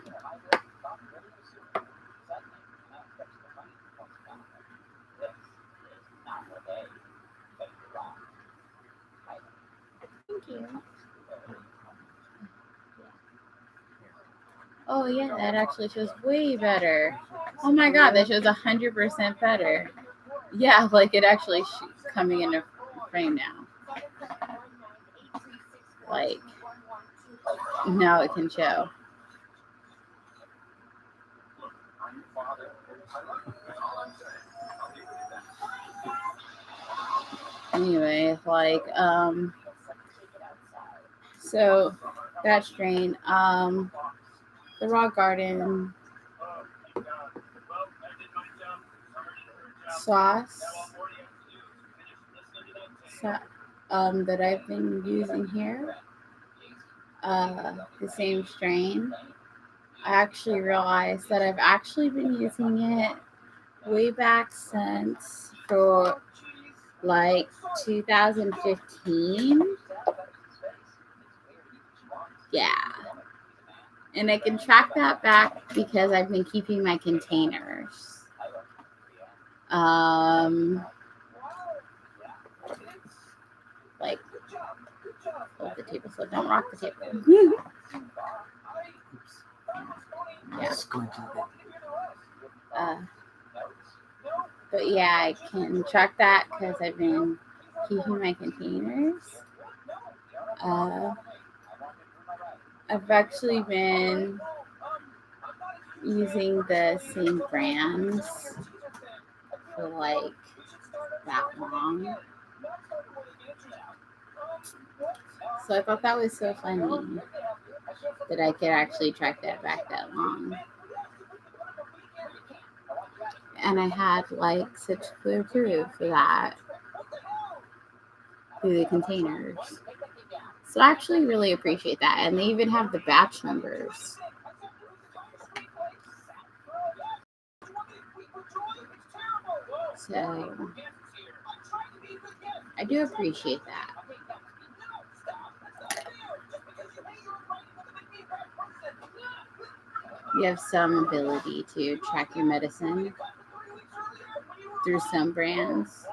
A: Thank you. Oh yeah, that actually shows way better. Oh my god, that shows 100% better. Yeah, like it actually coming into frame now. Like now it can show. Anyway, like so that strain, the raw garden sauce that I've been using here, the same strain. I actually realized that I've actually been using it way back since for like 2015. Yeah. And I can track that back because I've been keeping my containers. Like, hold the table so don't rock the table. Yeah. But yeah, I can track that because I've been keeping my containers. I've actually been using the same brands for like that long. So I thought that was so funny that I could actually track that back that long. And I had like such clear proof for that through the containers. So I actually really appreciate that. And they even have the batch numbers. So I do appreciate that. You have some ability to track your medicine through some brands.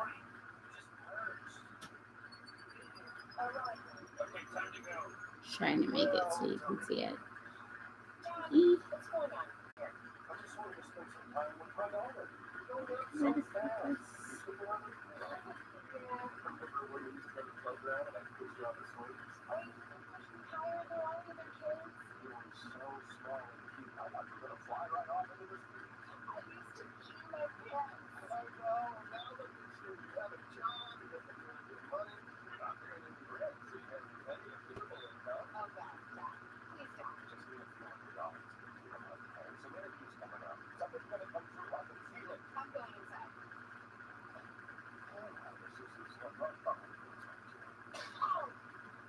A: Trying to make it so you can see it.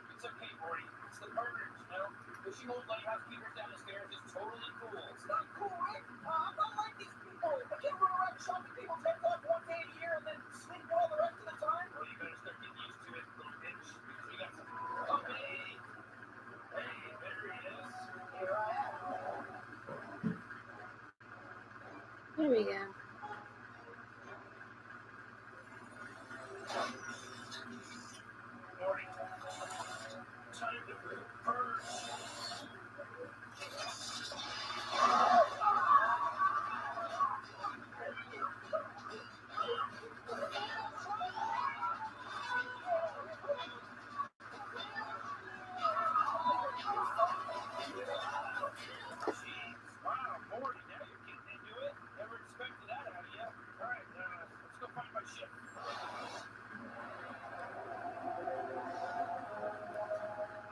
D: It's okay, Morty. It's the murders, you know? Pushing old lighthouse keepers down the stairs is totally cool. It's not cool, right? I'm not like these people. I can't run around chopping people's heads off one day a year and then sleep all the rest of the time. Well, you better start getting used to it, little bitch. Because we got some company.
A: we go.
D: Time to reverse. Wow, Morty, now you're getting into it. Never expected that out of you. All right, let's go find my ship.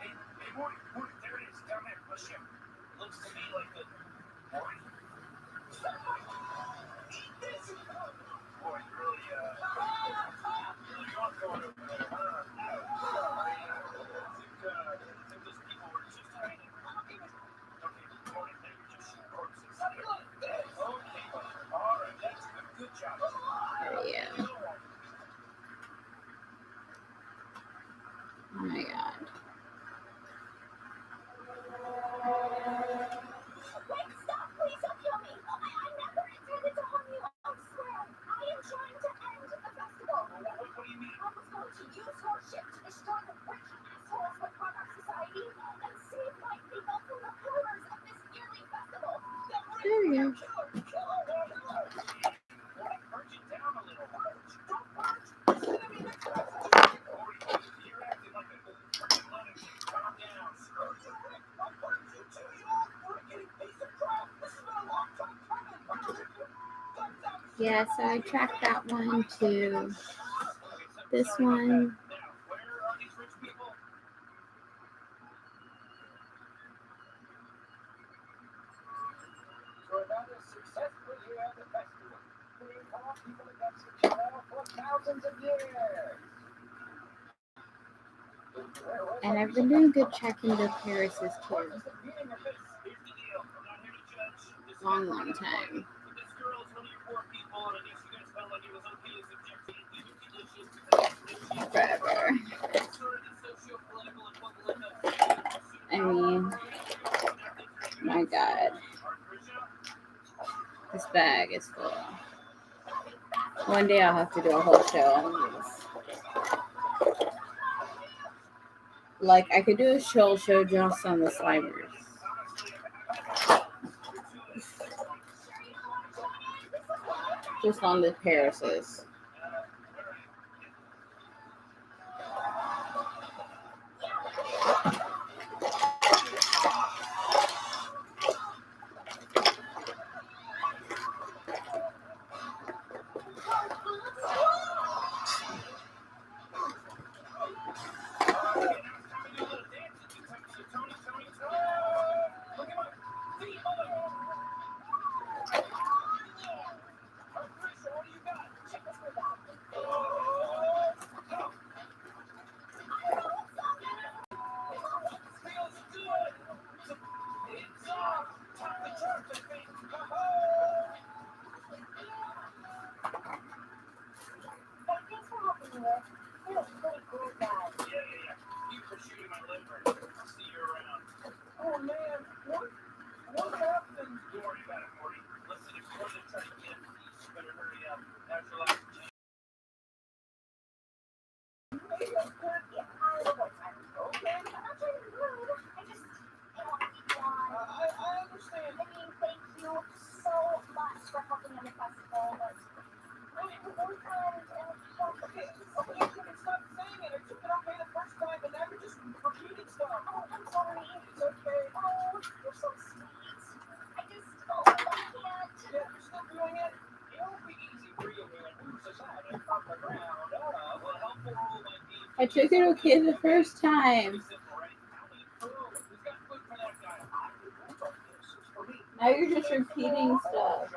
D: Hey, Morty, there it is, down there, my ship. Looks to me like the Morty. Eat this. Boy, you really want going over there, huh? Think those people were just hiding. Okay, Morty, they were just corpses. Okay, all right, that's good job.
A: There we go. Oh my god.
E: Wait, stop! Please don't kill me! I never intended to harm you, I swear! I am trying to end the festival!
D: What do you mean?
E: I was going to use your ship to destroy the rich assholes that run our society and save my people from the horrors of this yearly festival!
A: There we go.
D: Purge it down a little. Don't purge! It's gonna be next festival! You're acting like a freaking lunatic. Calm down. I'll purge you too, you old freaking piece of crap! This has been a long time coming!
A: Yeah, so I tracked that one to this one.
D: Now, where are these rich people?
C: For another successful year at the festival, bringing more people against each other for thousands of years.
A: And I've been doing good checking the Paris's too.
D: Here's the deal. I'm not here to judge. This
A: Long
D: is
A: time.
D: But this girl is one of your poor people, and I guess you guys felt like it was okay to subject her to these conditions because
A: Forever.
D: sort of the socio-political equivalent of
A: I mean, my god. This bag is full. One day I'll have to do a whole show on this. Like, I could do a show just on the Slimers. Just on the Paris's.
E: Thanks for helping me. You're a pretty cool guy.
D: Yeah. You for shooting my liver. I'll see you around.
C: Oh man, what happened?
D: Don't worry about it, Morty. Listen, if you want to try to get peace, you better hurry up. Now's your last chance.
C: Maybe I could.
E: Yeah, I will wait time.
C: Okay.
E: I'm not trying to be rude. I just want to keep you on.
C: I understand.
E: I mean, thank you so much for helping me in the festival. Like, we're both friends and
C: Okay, you can stop saying it. I took it okay the first time, but now you're just repeating stuff.
E: oh, I'm sorry.
C: It's okay.
E: Oh, you're so sweet. I can't.
C: Yeah, you're still doing it.
D: It'll be easy for you when we society from the ground. Well, helpful rule might be.
A: I took it okay the first time.
D: Simple, right? How many food? Who's got food for that guy?
C: For me.
A: Now you're just repeating stuff.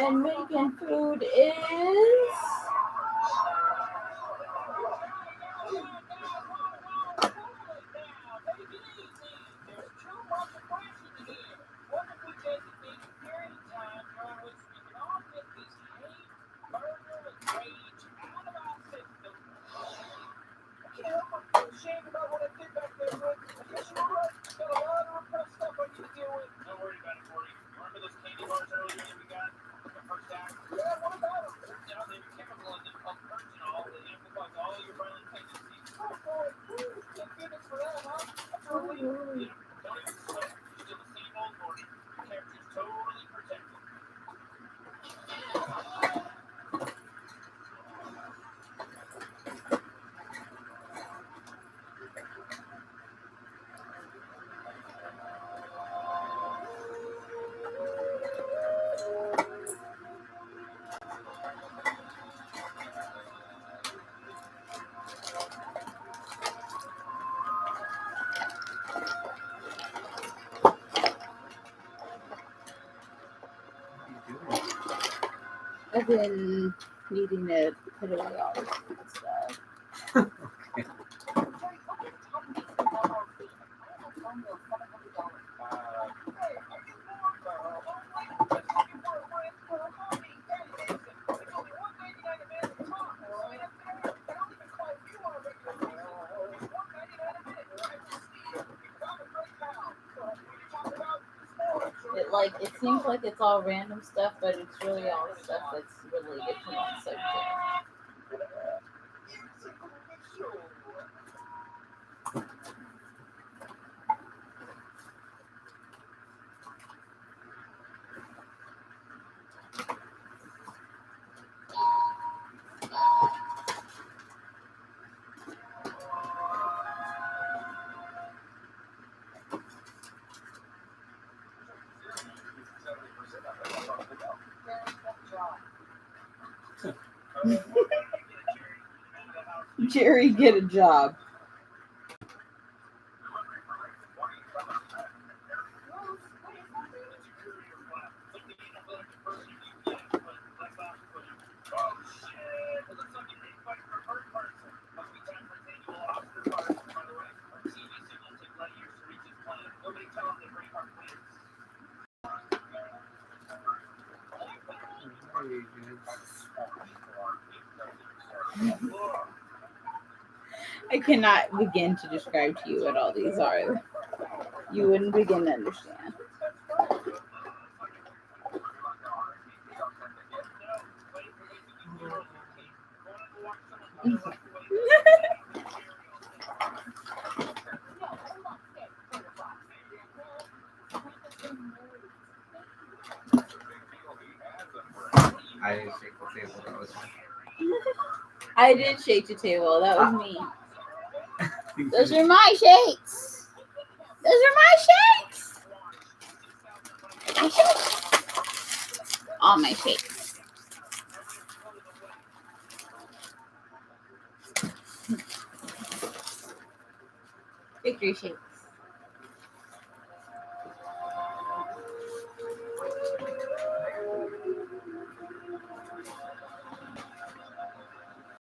A: And making food is
D: Ashamed about what I did back there, but I guess you're right. Got a lot of repressed stuff I need to deal with. Don't worry about it, Corey. Remember those candy bars earlier that we got? The first act? Yeah, what about them? Turns out they have a chemical in them called virginal that amplifies all your violent tendencies. Oh, boy. Thank goodness for that, huh? That's a relief. Yeah, don't even sweat. You're still the same old Morty. Your character's totally protected.
A: I've been needing to put away all this food stuff. It seems like it's all random stuff, but it's really all stuff that's related to one subject. Jerry, get a job. I cannot begin to describe to you what all these are. You wouldn't begin to understand.
B: I didn't shake the table. That was
A: I did shake the table. That was me. Those are my shakes. Those are my shakes. My shakes. All my shakes. Victory shakes.